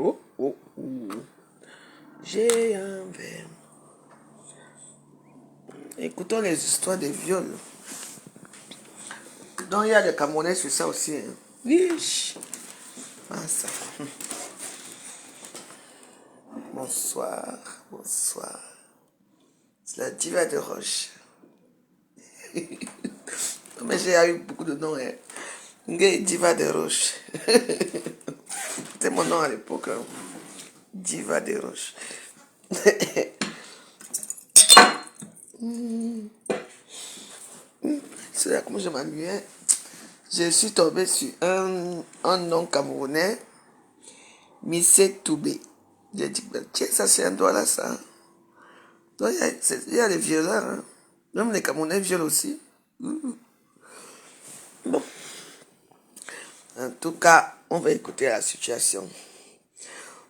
Oh, oh, oh. J'ai un verre. Écoutons les histoires des viols. Donc il y a des Camerounais sur ça aussi. Hein. Wesh. Ah, ça. Bonsoir, bonsoir. C'est la diva de Roche. Mais j'ai eu beaucoup de noms. Hein. Diva de Roche. C'était mon nom à l'époque. Hein. Diva de Roche. C'est là comment je m'ennuyais. Je suis tombé sur un nom camerounais, Missé Toubé. J'ai dit, tiens, ça c'est un doigt là, ça. Donc il y a les violeurs, hein. Même les Camerounais violent aussi. Bon, en tout cas, on va écouter la situation.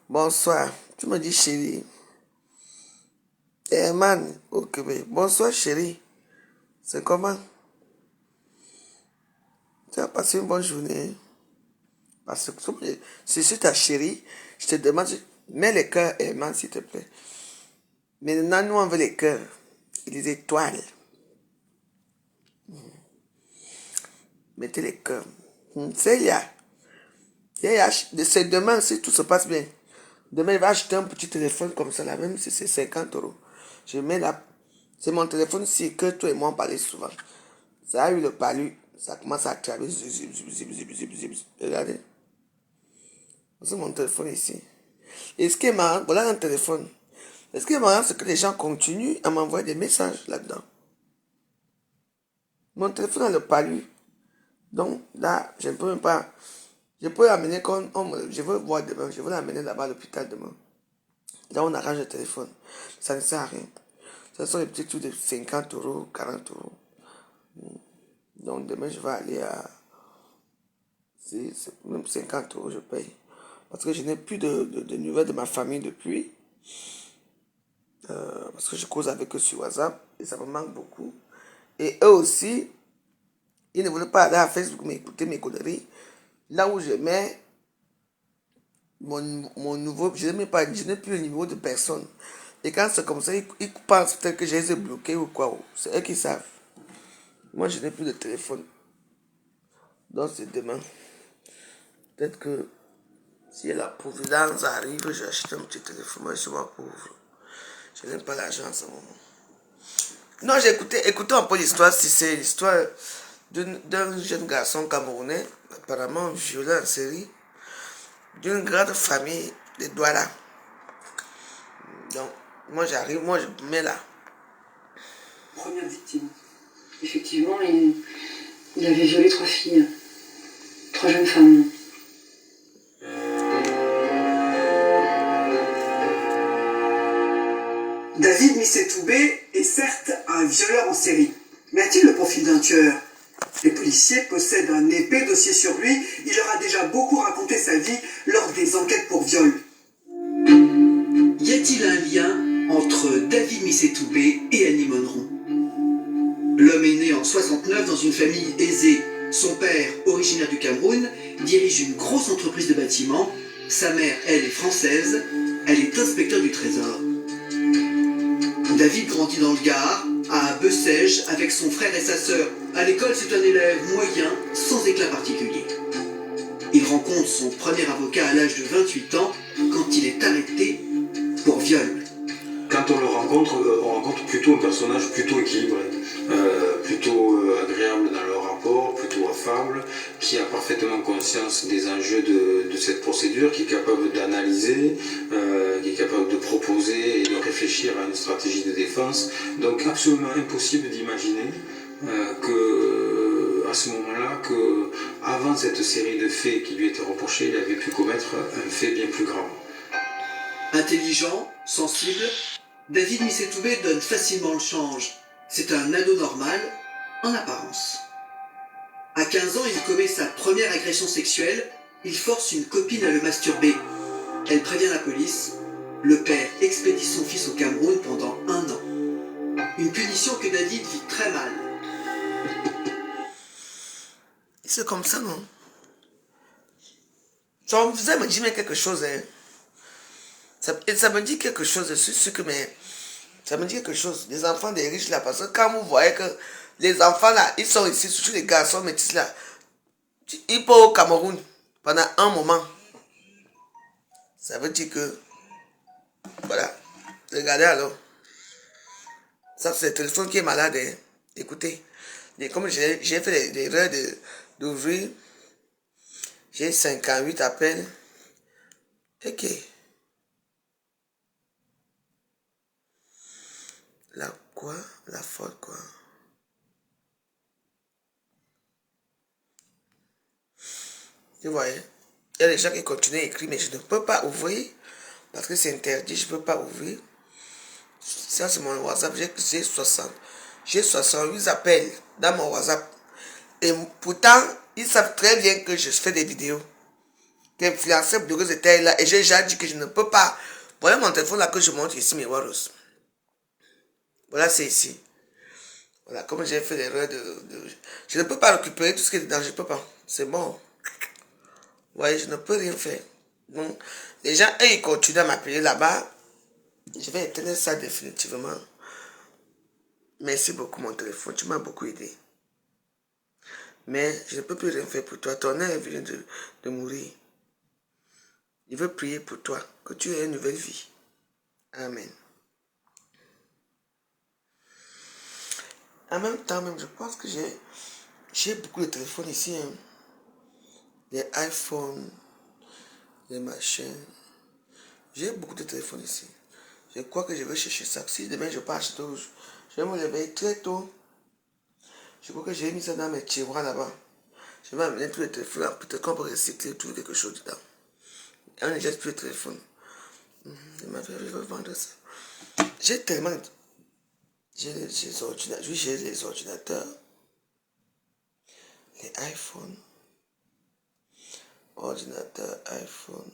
Bonsoir, tu me dis chérie. Man, au Québec. Bonsoir chérie. C'est comment? Tu as passé une bonne journée. Parce que si je suis ta chérie, je te demande, mets les cœurs aimants s'il te plaît. Maintenant, nous on veut les cœurs et les étoiles. Mettez les cœurs. C'est c'est demain si tout se passe bien. Demain, il va acheter un petit téléphone comme ça, là, même si c'est 50 euros. Je mets là. C'est mon téléphone ici que toi et moi on parlait souvent. Ça a eu le palu. Ça commence à travailler. Regardez. C'est mon téléphone ici. Et ce qui est marrant, voilà un téléphone. Et ce qui est marrant, c'est que les gens continuent à m'envoyer des messages là-dedans. Mon téléphone a le palu. Donc là, je ne peux même pas. Je peux l'amener comme. Je veux voir demain. Je veux l'amener là-bas à l'hôpital demain. Là, on arrange le téléphone. Ça ne sert à rien. Ce sont des petits trucs de 50 euros, 40 euros. Donc demain, je vais aller à. C'est même 50 euros, je paye. Parce que je n'ai plus de nouvelles de ma famille depuis. Parce que je cause avec eux sur WhatsApp. Et ça me manque beaucoup. Et eux aussi, ils ne voulaient pas aller à Facebook m'écouter mes conneries. Là où je mets mon nouveau, je n'ai plus le numéro de personne. Et quand c'est comme ça, ils pensent peut-être que je les ai bloqués ou quoi. C'est eux qui savent. Moi, je n'ai plus de téléphone. Donc, c'est demain. Peut-être que si la providence arrive, j'achète un petit téléphone. Moi, je suis pauvre. Je n'aime pas l'argent en ce moment. Non, écoutez un peu l'histoire. Si c'est l'histoire d'un jeune garçon camerounais, apparemment violé en série, d'une grande famille de Douala. Donc, moi j'arrive, moi je me mets là. Première victime. Effectivement, il avait violé 3 filles, 3 jeunes femmes. David Missé Toubé est certes un violeur en série. Mais a-t-il le profil d'un tueur? Les policiers possèdent un épais dossier sur lui. Il leur a déjà beaucoup raconté sa vie lors des enquêtes pour viol. Y a-t-il un lien entre David Missé Toubé et Annie Monneron? L'homme est né en 69 dans une famille aisée. Son père, originaire du Cameroun, dirige une grosse entreprise de bâtiment. Sa mère, elle, est française. Elle est inspecteur du Trésor. David grandit dans le Gard, à Bessèges, avec son frère et sa sœur. À l'école, c'est un élève moyen, sans éclat particulier. Il rencontre son premier avocat à l'âge de 28 ans, quand il est arrêté pour viol. Quand on le rencontre, on rencontre plutôt un personnage plutôt équilibré, plutôt agréable dans le rapport, plutôt affable, qui a parfaitement conscience des enjeux de cette procédure, qui est capable d'analyser, qui est capable de proposer et de réfléchir à une stratégie de défense. Donc absolument impossible d'imaginer à ce moment-là, qu'avant cette série de faits qui lui étaient reprochés, il avait pu commettre un fait bien plus grave. Intelligent, sensible, David Missé Toubé donne facilement le change. C'est un ado normal, en apparence. À 15 ans, il commet sa première agression sexuelle. Il force une copine à le masturber. Elle prévient la police. Le père expédie son fils au Cameroun pendant 1 an. Une punition que David vit très mal. C'est comme ça, non? Ça me faisait me dire quelque chose, hein. ça me dit quelque chose, je suis sûr que ça me dit quelque chose. Les enfants des riches là, parce que quand vous voyez que les enfants là, ils sont ici, surtout les garçons métis là, ils vont au Cameroun pendant un moment. Ça veut dire que, voilà, regardez alors. Ça c'est le téléphone qui est malade, hein. Écoutez, et comme j'ai fait l'erreur d'ouvrir, j'ai 58 appels. Ok. La quoi? La faute quoi? Vous voyez? Il y a des gens qui continuent à écrire, mais je ne peux pas ouvrir parce que c'est interdit, je ne peux pas ouvrir. Ça, c'est mon WhatsApp. J'ai 68 appels dans mon WhatsApp. Et pourtant, ils savent très bien que je fais des vidéos. D'influencer de ces tailles là. Et j'ai déjà dit que je ne peux pas. Voilà mon téléphone là que je montre ici, mes Waros. Voilà, c'est ici. Voilà, comme j'ai fait l'erreur je ne peux pas récupérer tout ce qui est dedans, je ne peux pas. C'est bon. Vous voyez, je ne peux rien faire. Donc, les gens, eux, ils continuent à m'appeler là-bas. Je vais éteindre ça définitivement. Merci beaucoup, mon téléphone. Tu m'as beaucoup aidé. Mais je ne peux plus rien faire pour toi. Ton air vient de mourir. Je veux prier pour toi, que tu aies une nouvelle vie. Amen. En même temps, même, je pense que j'ai beaucoup de téléphones ici. Hein. Des iPhones, des machins. J'ai beaucoup de téléphones ici. Je crois que je vais chercher ça. Si demain je pars tôt, je vais me réveiller très tôt. Je crois que j'ai mis ça dans mes tiroirs là-bas. Je vais amener tous les téléphones. Peut-être qu'on peut recycler, trouver quelque chose dedans. On ne jette plus le téléphone. Je vais vendre ça. J'ai tellement... J'ai les ordinateurs. Oui, j'ai les ordinateurs. Les iPhones. Ordinateur, iPhone.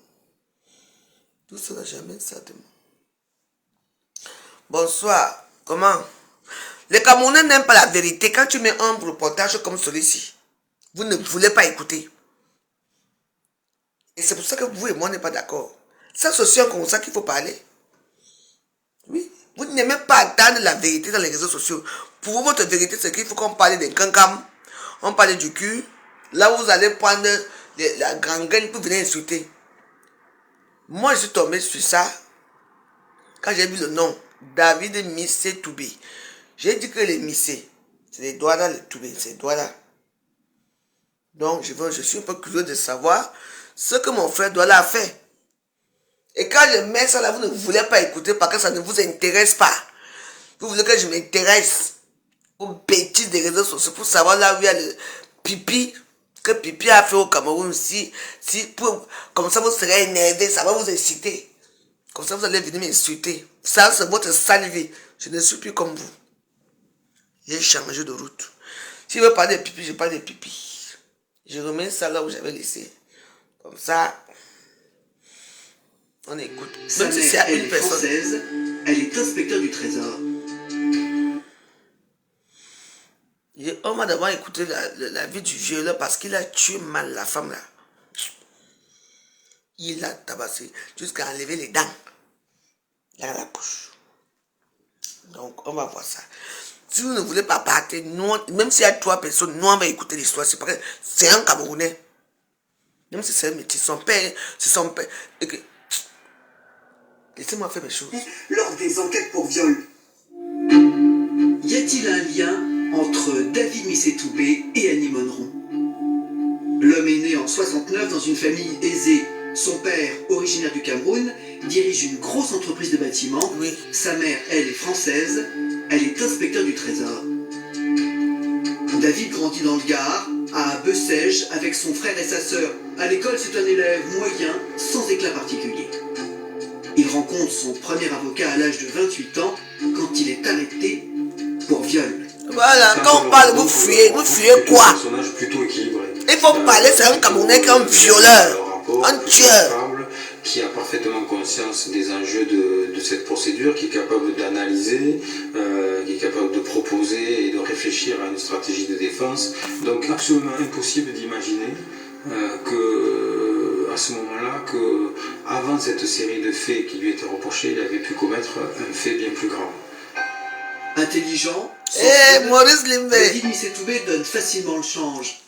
Tout ça, j'amène ça demain. Bonsoir. Comment? Les Camerounais n'aiment pas la vérité. Quand tu mets un reportage comme celui-ci, vous ne voulez pas écouter. Et c'est pour ça que vous et moi n'est pas d'accord. Ça, c'est aussi comme ça qu'il faut parler. Oui. Vous n'aimez pas entendre la vérité dans les réseaux sociaux. Pour vous, votre vérité, c'est qu'il faut qu'on parle des cancam. On parle du cul. Là où vous allez prendre la gangrène pour venir insulter. Moi, je suis tombé sur ça. Quand j'ai vu le nom, David Missé Toubé. J'ai dit que les Missé, c'est les doigts là, les Toubé, c'est les doigts là. Donc, je suis un peu curieux de savoir ce que mon frère Douala a fait. Et quand je mets ça là, vous ne voulez pas écouter parce que ça ne vous intéresse pas. Vous voulez que je m'intéresse aux bêtises des réseaux sociaux pour savoir là où il y a le pipi que Pipi a fait au Cameroun. Comme ça vous serez énervé, ça va vous inciter. Comme ça vous allez venir m'insulter. Ça c'est votre sale vie. Je ne suis plus comme vous. J'ai changé de route. Si je veux parler de pipi, je parle de pipi. Je remets ça là où j'avais laissé. Comme ça, on écoute. Sa mère, elle est française, elle est inspecteur du trésor. On m'a d'abord écouté la vie du vieux là parce qu'il a tué mal la femme là. Il a tabassé jusqu'à enlever les dents dans la bouche. Donc on va voir ça. Si vous ne voulez pas partir, nous, même s'il y a 3 personnes, nous on va écouter l'histoire. C'est parce que c'est un Camerounais. Même si c'est un métier, son père, c'est son père. Laissez-moi faire mes choses. Lors des enquêtes pour viol, y a-t-il un lien entre David Missé Toubé et Annie Monneron? L'homme est né en 69 dans une famille aisée. Son père, originaire du Cameroun, dirige une grosse entreprise de bâtiments. Oui. Sa mère, elle est française. Elle est inspecteur du trésor. David grandit dans le Gard, à Bessèges, avec son frère et sa sœur. À l'école, c'est un élève moyen, sans éclat particulier. Il rencontre son premier avocat à l'âge de 28 ans, quand il est arrêté pour viol. Voilà, quand on parle, vous fuyez quoi? Il faut parler, c'est un Camerounais qui est un violeur, un tueur. Qui a parfaitement conscience des enjeux de cette procédure, qui est capable d'analyser, qui est capable de proposer et de réfléchir à une stratégie de défense. Donc absolument impossible d'imaginer que à ce moment-là que, avant cette série de faits qui lui étaient reprochés, il avait pu commettre un fait bien plus grave. Intelligent, Eh, Maurice Limbe. David Misetoubé donne facilement le change.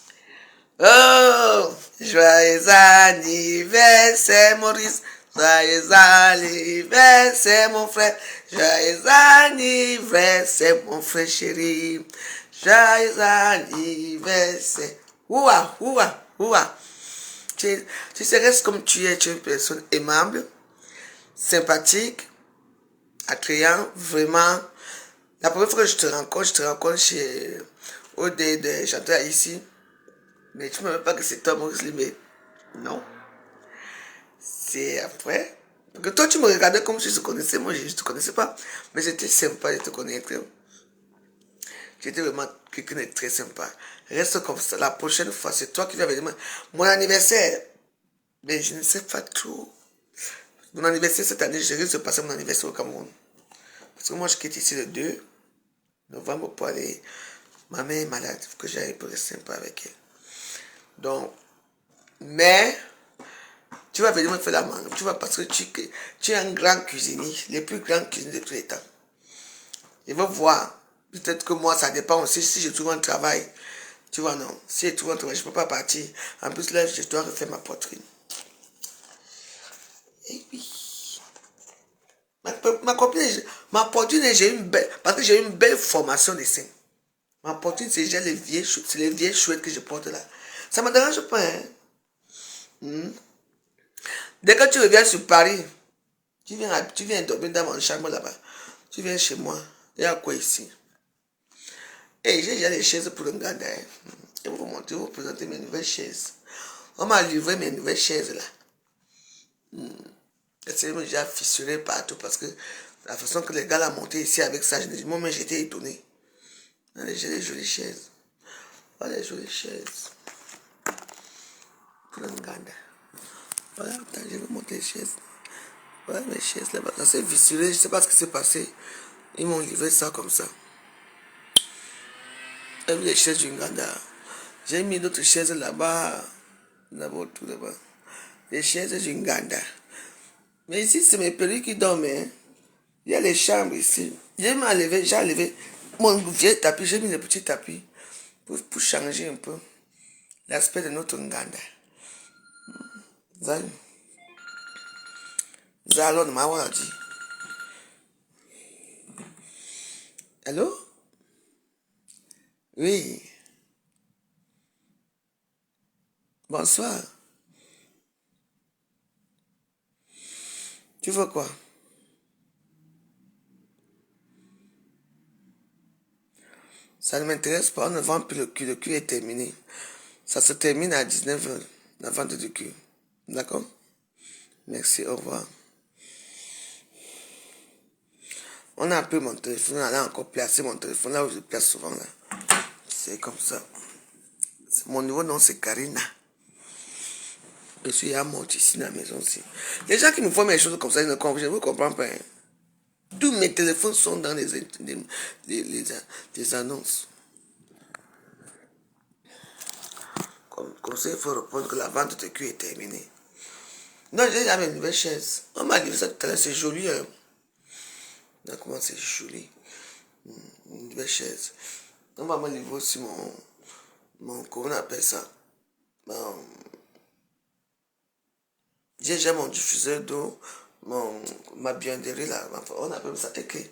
Oh, joyeux anniversaire, Maurice. Joyeux anniversaire, mon frère. Joyeux anniversaire, mon frère chéri. Joyeux anniversaire. Ouah, ouah, ouah. Tu restes comme tu es une personne aimable, sympathique, attrayant, vraiment. La première fois que je te rencontre chez OD de chanteur ici. Mais tu ne me dis pas que c'est toi, Maurice Limbe. Non. C'est après. Parce que toi, tu me regardais comme si je te connaissais. Moi, je ne te connaissais pas. Mais j'étais sympa de te connaître. J'étais vraiment quelqu'un de très sympa. Reste comme ça. La prochaine fois, c'est toi qui vas venir. Mon anniversaire. Mais je ne sais pas trop. Mon anniversaire cette année, je risque de passer mon anniversaire au Cameroun. Parce que moi, je quitte ici le 2 novembre pour aller. Ma mère est malade. Il faut que j'aille pour rester sympa avec elle. Donc, mais, tu vas venir me faire la mangue. Tu vas parce que tu es un grand cuisinier, le plus grand cuisinier de tous les temps. Je veux voir. Peut-être que moi, ça dépend aussi si je trouve un travail. Tu vois, non. Si je trouve un travail, je ne peux pas partir. En plus, là, je dois refaire ma poitrine. Et oui. Ma copine, ma poitrine, j'ai une belle. Parce que j'ai une belle formation de sein. Ma poitrine, c'est les vieilles chouettes que je porte là. Ça ne me dérange pas, hein. Dès que tu reviens sur Paris, tu viens dormir dans mon chambre là-bas. Tu viens chez moi. Il y a quoi ici? Et j'ai déjà les chaises pour le Nganda. Je vais vous montrer, vous présenter mes nouvelles chaises. On m'a livré mes nouvelles chaises là. C'est déjà fissuré partout parce que la façon que les gars l'ont monté ici avec ça, moi-même j'étais étonné. J'ai des jolies chaises. Voilà les jolies chaises. Pour le Nganda. Voilà, attends, je vais vous montrer les chaises. Voilà mes chaises là-bas. Ça s'est fissuré, je ne sais pas ce qui s'est passé. Ils m'ont livré ça comme ça. Et les chaises du Nganda. J'ai mis d'autres chaises là-bas. Là-bas, tout là-bas. Les chaises du Nganda. Mais ici, c'est mes perruques qui dorment. Hein. Il y a les chambres ici. J'ai enlevé mon vieux tapis. J'ai mis le petit tapis pour changer un peu l'aspect de notre Nganda. Zalon m'a dit. Allô? Oui. Bonsoir. Tu veux quoi? Ça ne m'intéresse pas, on ne vend plus le cul est terminé. Ça se termine à 19h, la vente du cul. D'accord? Merci, au revoir. On a pris mon téléphone, on a encore placé mon téléphone là où je place souvent là. C'est comme ça. Mon nouveau nom c'est Karina. Je suis à mort ici dans la maison aussi. Les gens qui me font mes choses comme ça, je ne vous comprends pas. Hein. Tous mes téléphones sont dans les annonces. Comme ça, il faut répondre que la vente de cul est terminée. Non, j'ai déjà mes nouvelles chaises. On m'a dit ça tout à l'heure, c'est joli. Hein. Donc, comment c'est joli. Une nouvelle chaise. On va me livrer aussi comment on appelle ça. J'ai déjà mon diffuseur d'eau, ma buanderie là. On appelle ça écrit.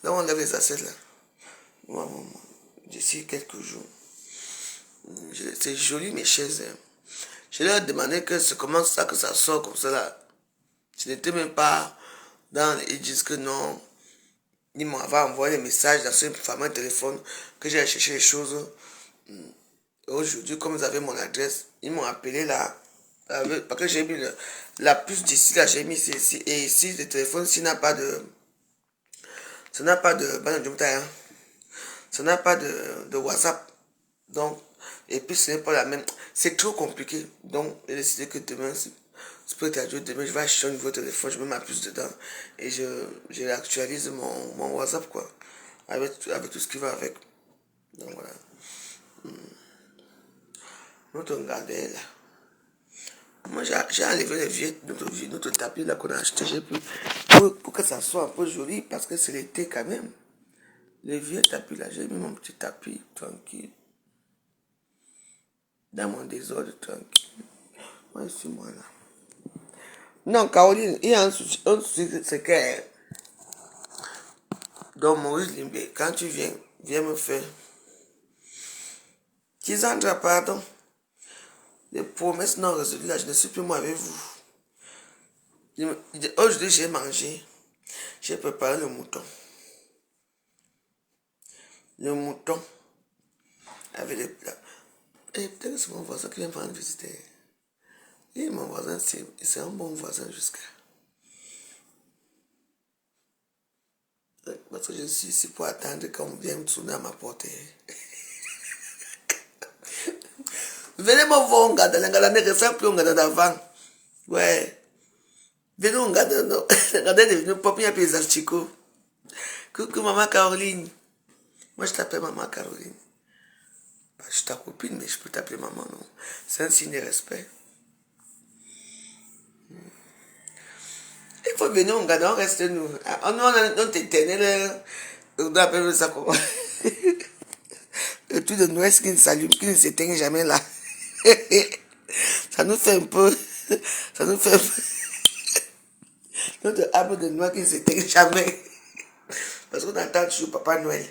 Là, on lève les assiettes là. D'ici quelques jours. C'est joli mes chaises. Hein. Je leur ai demandé que c'est comment ça que ça sort comme ça là. Je n'étais même pas dans. Ils disent que non. Ils m'avaient envoyé des messages dans ce fameux téléphone que j'ai cherché les choses. Aujourd'hui, comme ils avaient mon adresse, ils m'ont appelé là. Parce que j'ai mis la puce d'ici là, j'ai mis ici. Et ici, le téléphone, s'il n'a pas de. Ça n'a pas de. Ça n'a pas de WhatsApp. Donc, et puis ce n'est pas la même. C'est trop compliqué. Donc, j'ai décidé que demain, c'est peut être demain, je vais acheter un nouveau téléphone, je mets ma puce dedans. Et je actualise mon WhatsApp, quoi. Avec tout ce qui va avec. Donc, voilà. Notre Nganda est là. Moi, j'ai enlevé les vieux, notre tapis là qu'on a acheté. J'ai pu, pour que ça soit un peu joli, parce que c'est l'été quand même. Les vieux tapis là, j'ai mis mon petit tapis tranquille. Dans mon désordre tranquille. Moi, je suis moi là. Non, Caroline, il y a un souci, c'est que dans Maurice Limbé, quand tu viens me faire. Kisandra, pardon. Les promesses non résolues là, je ne suis plus moi avec vous. Aujourd'hui, j'ai mangé. J'ai préparé le mouton. Le mouton avec les plats. Et peut-être que c'est mon voisin qui vient prendre visiter. Et mon voisin, c'est un bon voisin jusqu'à. Parce que je suis ici pour attendre qu'on vienne me tourner à ma porte. Venez me voir, on garde la gala, ne reste plus on garde d'avant. Ouais. Venez, on garde, non. Regardez, devenu pop, il y a plus Chico. Coucou, maman Caroline. Moi, je t'appelle maman Caroline. Je suis ta copine, mais je peux t'appeler maman, non. C'est un signe de respect. Il faut venir, on garde, on reste nous. On t'éternel, on doit appeler ça comment. Le truc de Noël qui ne s'allume, qui ne s'éteint jamais là. Ça nous fait un peu. Ça nous fait un peu. Notre arbre de Noël qui ne s'éteint jamais. Parce qu'on attend toujours Papa Noël.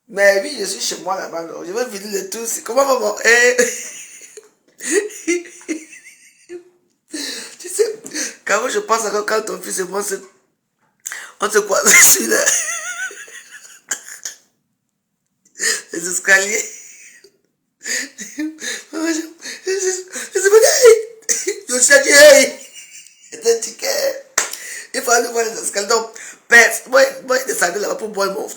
Mais oui, je suis chez moi là-bas. Je vais venir le tout. Comment maman? Tu sais, quand je pense encore quand ton fils et moi on se croise sur les escaliers. Je suis dit, hey! Il faut aller voir les escaliers. Donc, moi, je descendais là-bas pour boire mon vin.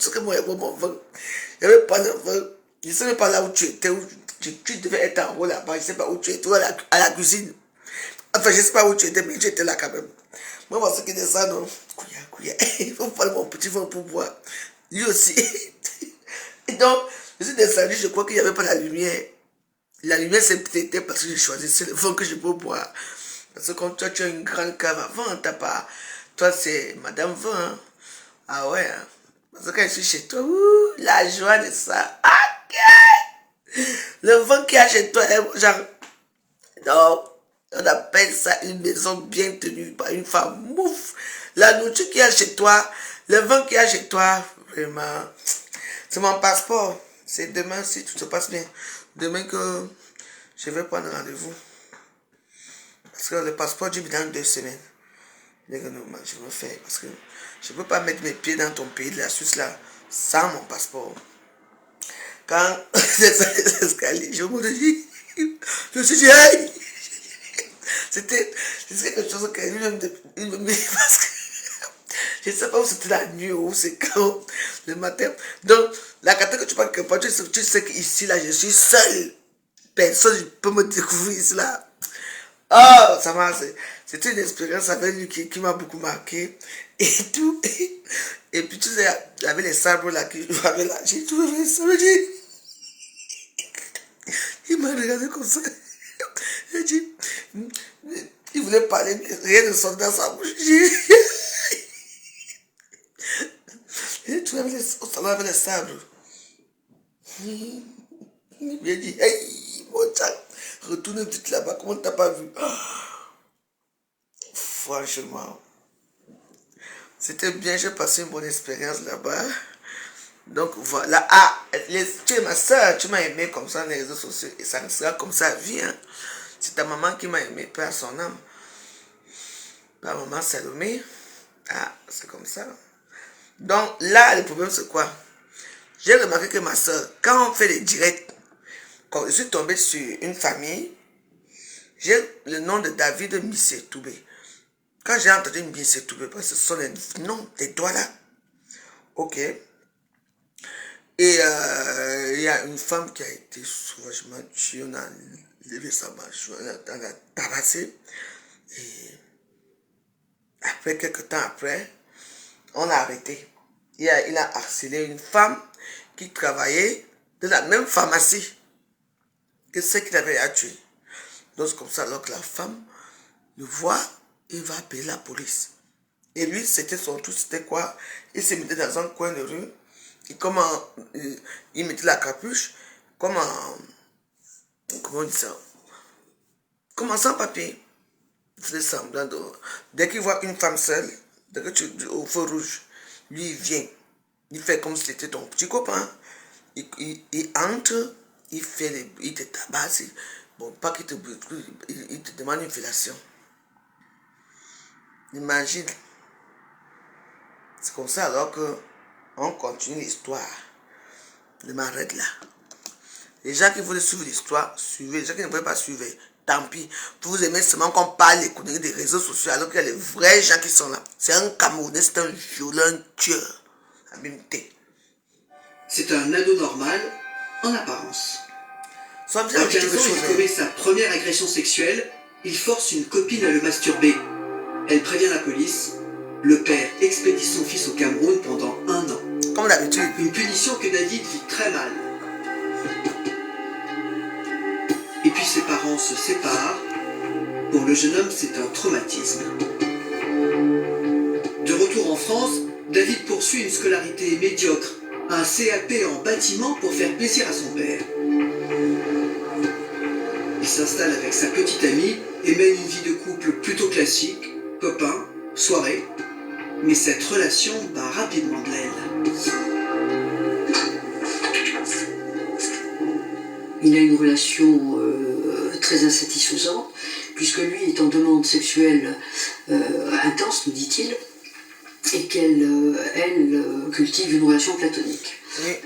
Je vais prendre un vin. Je ne sais pas là où tu étais, où tu devais être en haut là-bas. Je ne sais pas où tu étais, à la cuisine. Enfin, je ne sais pas où tu étais, mais tu étais là quand même. Moi, moi, ce qui descend, non. Couilla. Il faut prendre mon petit vin pour boire. Lui aussi. Et donc, je suis descendu, je crois qu'il n'y avait pas la lumière. La lumière, c'était parce que j'ai choisi le vin que je peux boire. Parce que comme toi, tu as une grande cave à vin, t'as pas. Toi, c'est Madame Vin. Hein? Ah ouais. Hein? Parce que quand je suis chez toi, la joie de ça. Ok! Le vin qu'il y a chez toi, genre. Non, on appelle ça une maison bien tenue par une femme. Mouf! La nourriture qu'il y a chez toi, le vin qu'il y a chez toi, vraiment. C'est mon passeport. C'est demain, si tout se passe bien. Demain que je vais prendre rendez-vous. Parce que le passeport du dans 2 semaines. Je me fais. Parce que je ne peux pas mettre mes pieds dans ton pays de la Suisse là sans mon passeport. Quand les escaliers, je me dis, je me suis dit, hey! C'était quelque chose que il me met parce que je ne sais pas où c'était la nuit ou c'est quand le matin. Donc, la carte que tu parles, tu sais qu'ici là, je suis seul. Personne ne peut me découvrir ici là. Oh, ça m'a. C'était une expérience avec lui qui m'a beaucoup marqué. Et tout. Et puis, tu sais, il y avait les sabres là qui avaient là. J'ai trouvé les sabres. Il m'a regardé comme ça. Il dit. Il voulait parler, mais rien ne sort dans sa bouche. Et tu avais au salon avec les sabres. Il m'a dit, hey, mon chat, retourne vite là-bas, comment t'as pas vu? Franchement, c'était bien, j'ai passé une bonne expérience là-bas. Donc voilà, tu es ma soeur, tu m'as aimé comme ça dans les réseaux sociaux, et ça sera comme ça à vie. Hein. C'est ta maman qui m'a aimé, pas son âme. La maman Salomé, c'est comme ça. Donc là, le problème c'est quoi? J'ai remarqué que ma soeur, quand on fait les directs, quand je suis tombé sur une famille, j'ai le nom de David Missé Toubé. Quand j'ai entendu Missé Toubé, parce que ce sont les noms des doigts là. Ok. Et il y a une femme qui a été sauvagement tuée, on a levé sa marche, on a tabassé. Et après, quelques temps après, on l'a arrêté. Il a harcelé une femme qui travaillait de la même pharmacie. que c'est qu'il avait à tuer. Donc c'est comme ça, alors que la femme le voit, il va appeler la police. Et lui, c'était son truc, c'était quoi? Il se mettait dans un coin de rue, et comment il mettait la capuche, comment on dit ça? Comme sans papier. Il faisait semblant de... Dès qu'il voit une femme seule, dès que tu au feu rouge, lui il vient. Il fait comme si c'était ton petit copain. Il entre, il te tabasse. Bon, pas qu'il te brûle, il te demande une fellation. Imagine. C'est comme ça alors que on continue l'histoire. Je m'arrête là. Les gens qui voulaient suivre l'histoire, suivez. Les gens qui ne voulaient pas suivre, tant pis. Vous aimez seulement qu'on parle les conneries des réseaux sociaux alors qu'il y a les vrais gens qui sont là. C'est un Camerounais, c'est un violent tueur. C'est un ado normal, en apparence. Quand À 15 ans, il commet sa première agression sexuelle. Il force une copine à le masturber. Elle prévient la police. Le père expédie son fils au Cameroun pendant 1 an. Comme d'habitude. Une punition que David vit très mal. Et puis ses parents se séparent. Pour le jeune homme, c'est un traumatisme. De retour en France, David poursuit une scolarité médiocre, un CAP en bâtiment pour faire plaisir à son père. Il s'installe avec sa petite amie et mène une vie de couple plutôt classique, copains, soirée. Mais cette relation bat rapidement de l'aile. Il a une relation très insatisfaisante, puisque lui est en demande sexuelle intense, nous dit-il, et qu'elle cultive une relation platonique. Oui.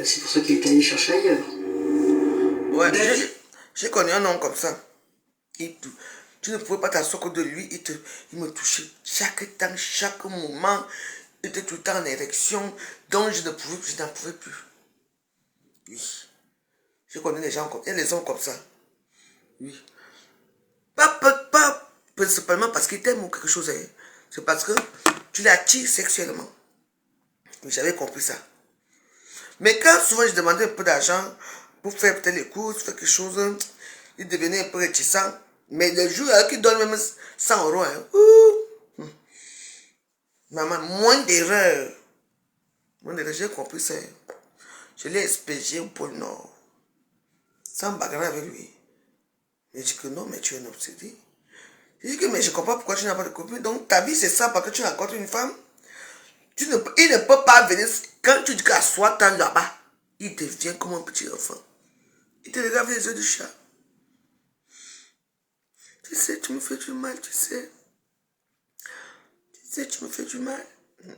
C'est pour ça qu'il est allé chercher ailleurs. Ouais, j'ai connu un homme comme ça. Tu ne pouvais pas t'asseoir de lui, il me touchait chaque temps, chaque moment. Il était tout le temps en érection, donc je n'en pouvais plus. Oui. Je connais des gens comme ça. Il y a des hommes comme ça. Oui. Pas principalement parce qu'il t'aime ou quelque chose. Hein. C'est parce que tu l'attires sexuellement. J'avais compris ça. Mais quand souvent je demandais un peu d'argent pour faire peut-être les courses, faire quelque chose, il devenait un peu réticent. Mais le jour qu'il donne même 100 euros, hein, maman, moins d'erreurs. J'ai compris ça. Je l'ai expédié au pôle Nord. Sans bagarre avec lui. Il dit que non, mais tu es un obsédé. Il dit que mais je comprends pourquoi tu n'as pas de copine. Donc ta vie c'est ça parce que tu rencontres une femme. Il ne peut pas venir. Quand tu dis qu'à soi, t'en là-bas, il devient comme un petit enfant. Il te regarde les yeux du chat. Tu sais, tu me fais du mal, tu sais. Tu sais, tu me fais du mal.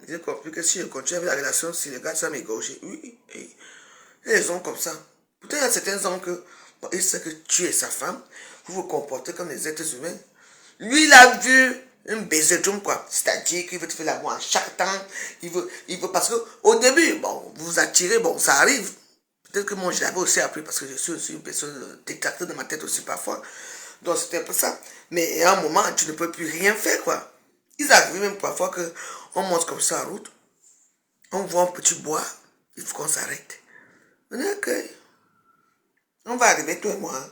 J'ai compris que si je continue avec la relation, si les gars, ça m'égorge. Oui, oui. Les hommes comme ça. Pourtant, il y a certains hommes que, bon, il sait que tu es sa femme, vous vous comportez comme des êtres humains. Lui, il a vu un baiser d'homme, quoi. C'est-à-dire qu'il veut te faire l'amour en chaque temps. Il veut, parce que, au début, bon, vous vous attirez, bon, ça arrive. Peut-être que moi, je l'avais aussi appris parce que je suis aussi une personne détractée dans ma tête aussi parfois. Donc, c'était un peu ça. Mais à un moment, tu ne peux plus rien faire, quoi. Ils arrivent même parfois qu'on monte comme ça en route. On voit un petit bois, il faut qu'on s'arrête. On est ok. On va arriver, toi et moi. Hein.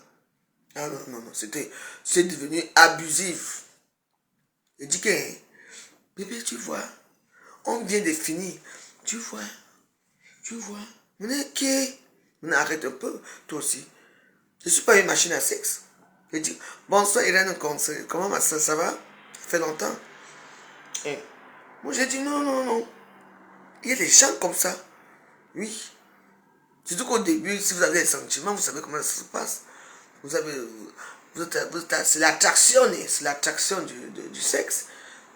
Ah non, non, non, c'est devenu abusif. Je dis que, bébé, tu vois, on vient de finir. Tu vois, on est ok. On arrête un peu, toi aussi. Je ne suis pas une machine à sexe. Je dis, bonsoir Irène, comment ma soeur, ça va? Ça fait longtemps. Et moi j'ai dit non, non, non. Il y a des gens comme ça. Oui. Surtout qu'au début, si vous avez des sentiments, vous savez comment ça se passe. C'est l'attraction, c'est l'attraction du sexe.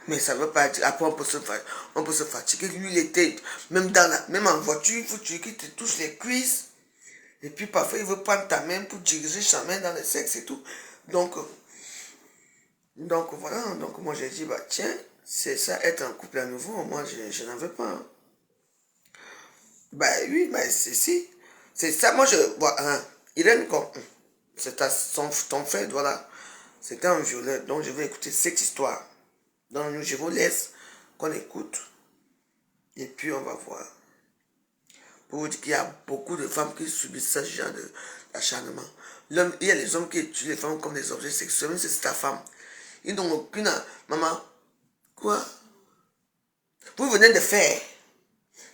Mais ça ne veut pas dire, après on peut se fatiguer. Lui, il était, même en voiture, il faut qu'il te touche les cuisses. Et puis parfois, il veut prendre ta main pour diriger sa main dans le sexe et tout. Donc voilà, donc moi j'ai dit, bah tiens, c'est ça, être en couple à nouveau, moi je n'en veux pas. Hein. Bah oui, bah si. C'est ça, moi je vois, hein, Irène, c'est ton frère, voilà. C'était un violeur, donc je vais écouter cette histoire. Donc je vous laisse qu'on écoute. Et puis on va voir. Pour vous dire qu'il y a beaucoup de femmes qui subissent ce genre d'acharnement. L'homme, il y a les hommes qui tuent les femmes comme des objets sexuels, même si c'est ta femme. Ils n'ont aucune... Maman, quoi? Vous venez de faire.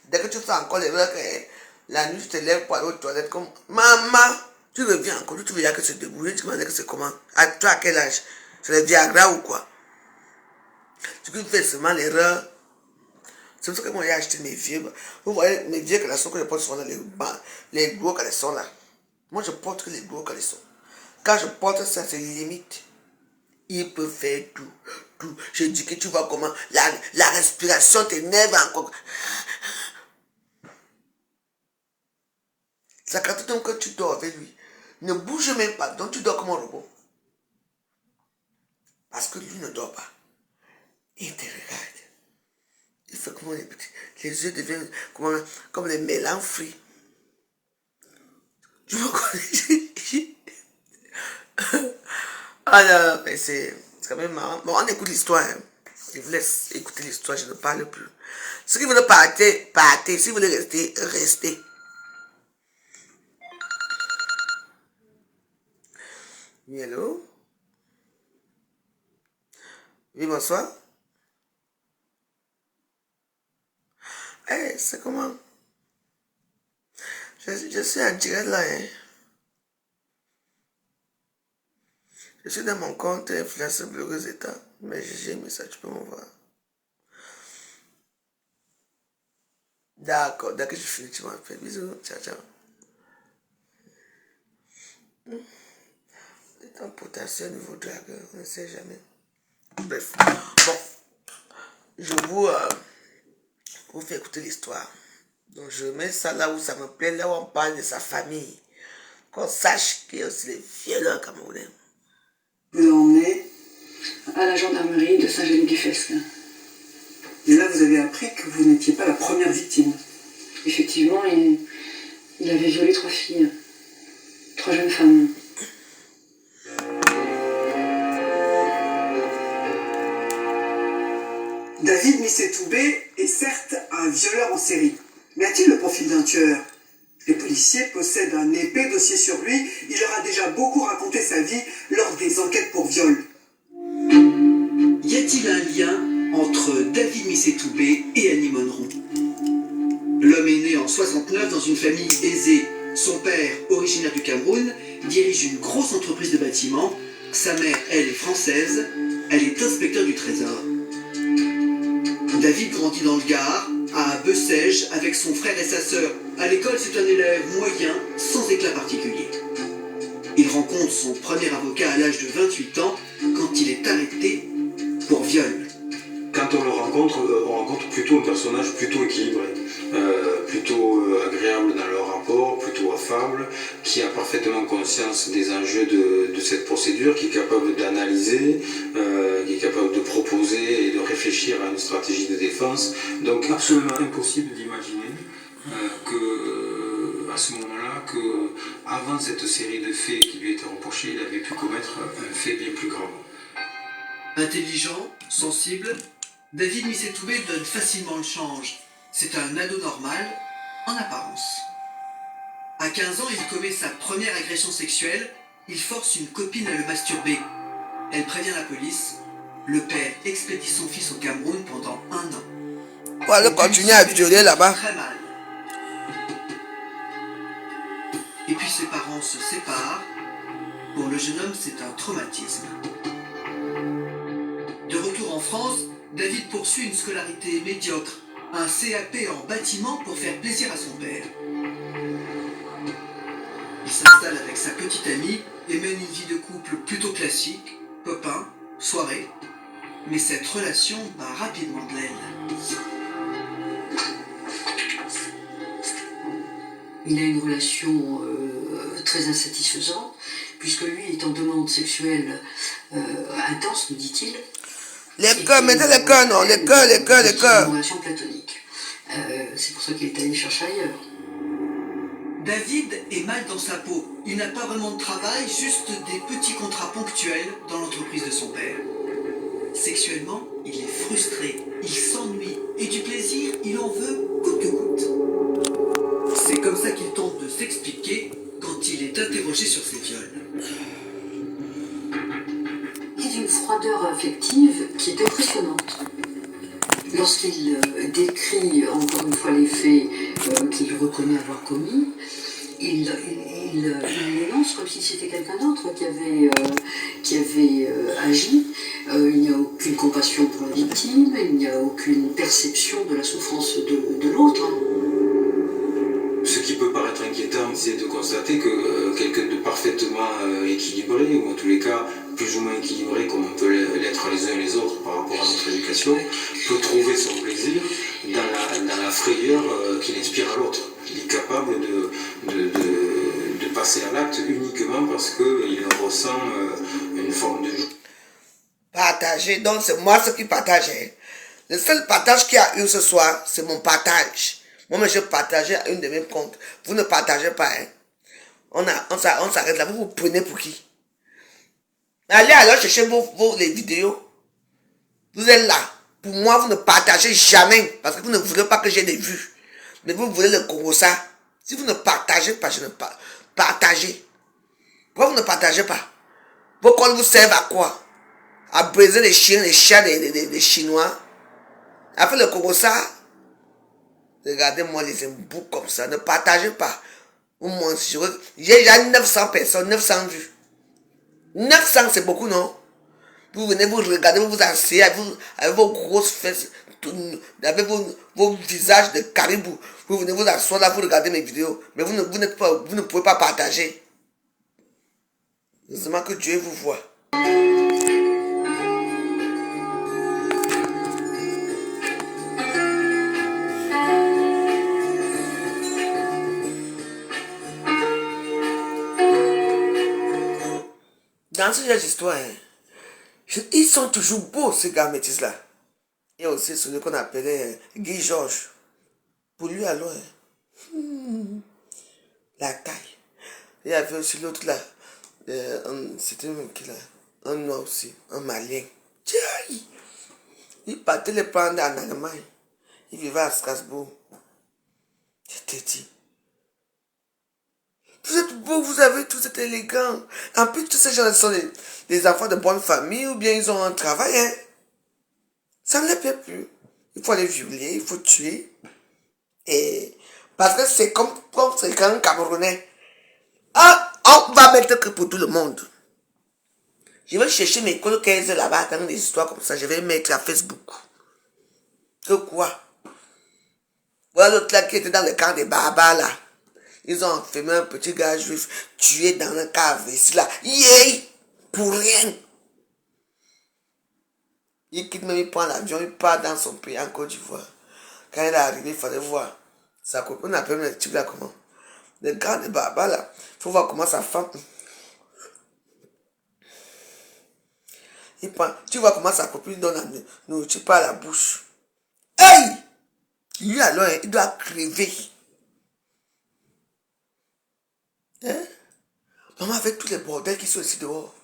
Dès que tu fais encore l'erreur que la nuit tu te lèves pour aller aux toilettes comme... Maman, tu reviens encore, tu veux dire que c'est debout, tu me dis que c'est comment? Toi à quel âge? C'est le Viagra ou quoi? Tu fais seulement l'erreur. C'est pour ça que moi j'ai acheté mes vieux. Vous voyez mes vieux caleçons que je porte souvent dans les gros caleçons là. Moi je porte que les gros caleçons. Quand je porte ça, c'est limite. Il peut faire tout. Tout. Je dis que tu vois comment la respiration t'énerve encore. Ça quand tu que tu dors avec lui. Ne bouge même pas. Donc tu dors comme un robot. Parce que lui ne dort pas. Il te regarde. Il fait comment les yeux deviennent comme les mélanges frits. Je me connais. Ah non, mais c'est quand même marrant. Bon, on écoute l'histoire. Hein. Je vous laisse écouter l'histoire, je ne parle plus. Ceux qui veulent partir, partez. Si vous voulez rester, restez. Oui, allô? Oui, bonsoir. Hey, c'est comment? Je suis en direct là, hein. Je suis dans mon compte influenceur blogueuse état. Mais j'ai mis ça, tu peux me voir. D'accord, dès que je finis, tu m'appelles. Bisous, ciao, ciao. C'est un potentiel nouveau dragueur, on ne sait jamais. Bref, bon, je vous fais écouter l'histoire. Donc je mets ça là où ça me plaît, là où on parle de sa famille. Qu'on sache qu'il y a aussi les violeurs camerounais. Vous l'emmenez À la gendarmerie de Saint-Génie-du-Fesque. et là vous avez appris que vous n'étiez pas la première victime. Effectivement, il avait violé 3 filles. 3 jeunes femmes. David Missetoubé est certes un violeur en série, mais a-t-il le profil d'un tueur? Les policiers possèdent un épais dossier sur lui, il leur a déjà beaucoup raconté sa vie lors des enquêtes pour viol. Y a-t-il un lien entre David Missetoubé et Annie Monron? L'homme est né en 69 dans une famille aisée. Son père, originaire du Cameroun, dirige une grosse entreprise de bâtiments. Sa mère, elle, est française. Elle est inspecteur du Trésor. David grandit dans le Gard, à Bessèges, avec son frère et sa sœur. À l'école, c'est un élève moyen, sans éclat particulier. Il rencontre son premier avocat à l'âge de 28 ans, quand il est arrêté pour viol. Quand on le rencontre, on rencontre plutôt un personnage plutôt équilibré, plutôt agréable dans leur rapport, plutôt affable, qui a parfaitement conscience des enjeux de cette procédure, qui est capable d'analyser, qui est capable de proposer et de réfléchir à une stratégie de défense. Donc absolument impossible d'imaginer que à ce moment-là, que avant cette série de faits qui lui étaient reprochés, il avait pu commettre un fait bien plus grave. Intelligent, sensible, David Missetoubé donne facilement le change. C'est un ado normal, en apparence. À 15 ans, il commet sa première agression sexuelle. Il force une copine à le masturber. Elle prévient la police. Le père expédie son fils au Cameroun pendant 1 an. On va continuer à violer là-bas. Très mal. Et puis ses parents se séparent. Pour le jeune homme, c'est un traumatisme. De retour en France, David poursuit une scolarité médiocre, un CAP en bâtiment pour faire plaisir à son père. Il s'installe avec sa petite amie et mène une vie de couple plutôt classique, copains, soirée. Mais cette relation bat rapidement de l'aile. Il a une relation très insatisfaisante, puisque lui est en demande sexuelle intense, nous dit-il. Les cœurs, mettez les cœurs, non, les cœurs. Une relation platonique. C'est pour ça qu'il est allé chercher ailleurs. David est mal dans sa peau. Il n'a pas vraiment de travail, juste des petits contrats ponctuels dans l'entreprise de son père. Sexuellement, il est frustré, il s'ennuie, et du plaisir, il en veut coûte que coûte. C'est comme ça qu'il tente de s'expliquer quand quand il est interrogé sur ces viols. Il est d'une froideur affective qui est impressionnante. Lorsqu'il décrit encore une fois les faits qu'il reconnaît avoir commis, il les lance comme si c'était quelqu'un d'autre qui avait agi. Il n'y a aucune compassion pour la victime, il n'y a aucune perception de la souffrance de l'autre. Ce qui peut paraître inquiétant, c'est de constater que quelqu'un de parfaitement équilibré, ou en tous les cas plus ou moins équilibré, comme on peut l'être les uns et les autres par rapport à notre éducation, peut trouver son plaisir dans la frayeur qu'il inspire à l'autre. Il est capable de passer à l'acte uniquement parce qu'il ressent une forme de joie. Partager, donc c'est moi ce qui partageait. Le seul partage qu'il y a eu ce soir, c'est mon partage. Moi, je partageais à une de mes comptes. Vous ne partagez pas. Hein. On s'arrête là. Vous prenez pour qui? Allez alors chercher les vidéos. Vous êtes là. Pour moi, vous ne partagez jamais. Parce que vous ne voulez pas que j'ai des vues. Mais vous voulez le Congossa. Si vous ne partagez pas, je ne partagez. Pourquoi vous ne partagez pas? Vos comptes vous servent à quoi? À briser les chiens, les chats des Chinois. Après le Congossa. Regardez-moi les embouts comme ça. Ne partagez pas. J'ai déjà 900 personnes, 900 vues. 900, c'est beaucoup, non? Vous venez, vous regardez, vous vous asseyez avec vos grosses fesses, avec vos visages de caribou. Vous venez vous asseoir là, vous regardez mes vidéos. Mais vous ne pouvez pas partager. Heureusement que Dieu vous voit. Dans ce genre d'histoire, hein, ils sont toujours beaux, ces gars métis-là. Il y a aussi celui qu'on appelait Guy Georges. Pour lui, alors, la taille. Il y avait aussi l'autre là. C'était qui là? Un noir aussi, un malien. Tiens, il partait les prendre en Allemagne. Il vivait à Strasbourg. Je t'ai dit. Vous êtes beau, vous avez tout cet élégant. En plus, tous ces gens sont des enfants de bonne famille ou bien ils ont un travail. Hein. Ça ne les plaît plus. Il faut les violer, il faut tuer. Et parce que c'est comme c'est quand un Camerounais. Ah, on va mettre que pour tout le monde. Je vais chercher mes colocases là-bas dans des histoires comme ça. Je vais mettre à Facebook. Que quoi? Voilà l'autre là qui était dans le camp des barbares là. Ils ont enfermé un petit gars juif tué dans un cave ici là. Yay! Pour rien. Il quitte même, il prend l'avion, il part dans son pays en Côte d'Ivoire. Quand il est arrivé, il fallait voir. Ça, on appelle le type là comment? Le gars de barbares là. Il faut voir comment sa femme. Il prend, tu vois comment sa copine donne la nourriture par la bouche. Hey! Lui alors, il doit crever. Hein? Maman avec tous les bordels qui sont ici dehors.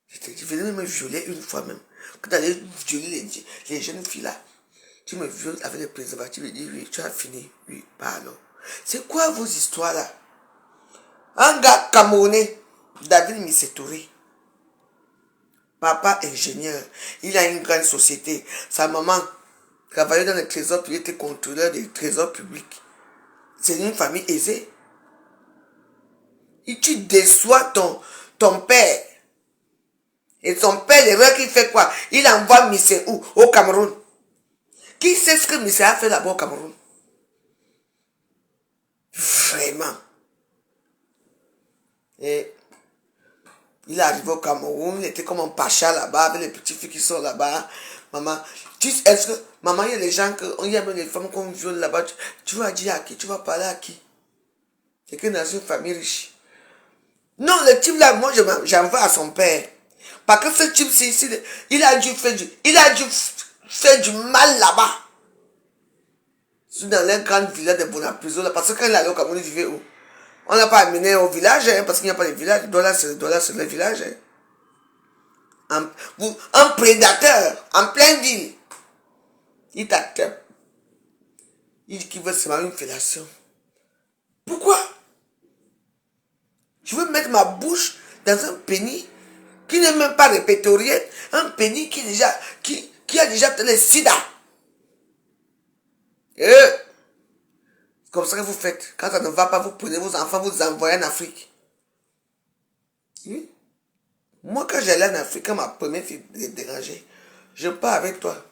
Je te dis, venez me violer une fois même. Que tu allais violer les jeunes filles là. Tu me violes avec les préservatifs. Tu me dis, oui, tu as fini. Oui, pardon. C'est quoi vos histoires là? Un gars camerounais, David Missetouré. Papa ingénieur. Il a une grande société. Sa maman travaillait dans le trésor public, était contrôleur des trésors publics. C'est une famille aisée. Et tu déçois ton père. Et son père, l'erreur qu'il fait quoi? Il envoie Missé où? Au Cameroun. Qui sait ce que Missé a fait là-bas au Cameroun? Vraiment. Et il est arrivé au Cameroun, il était comme un pacha là-bas, avec les petits filles qui sont là-bas. Maman, est-ce que, maman, il y a des gens, il y a même des femmes qu'on viole là-bas. Tu vas dire à qui? Tu vas parler à qui? C'est que dans une famille riche. Non, le type là, moi, j'en veux à son père. Parce que ce type, il a dû faire du mal là-bas. C'est dans les grandes villas de Bonapuzo, là. Parce que quand il allait au Cameroun, il vivait où? On n'a pas amené au village, hein, parce qu'il n'y a pas de village. Dollar, c'est le village. Hein. Un prédateur, en pleine ville. Il t'attrape. Il dit qu'il veut se marier une fellation. Pourquoi? Je veux mettre ma bouche dans un pays qui n'est même pas répertorié, un pays qui a déjà le sida. Et c'est comme ça que vous faites. Quand ça ne va pas, vous prenez vos enfants, vous les envoyez en Afrique. Oui. Moi, quand j'allais en Afrique, quand ma première fille est dérangée, je pars avec toi.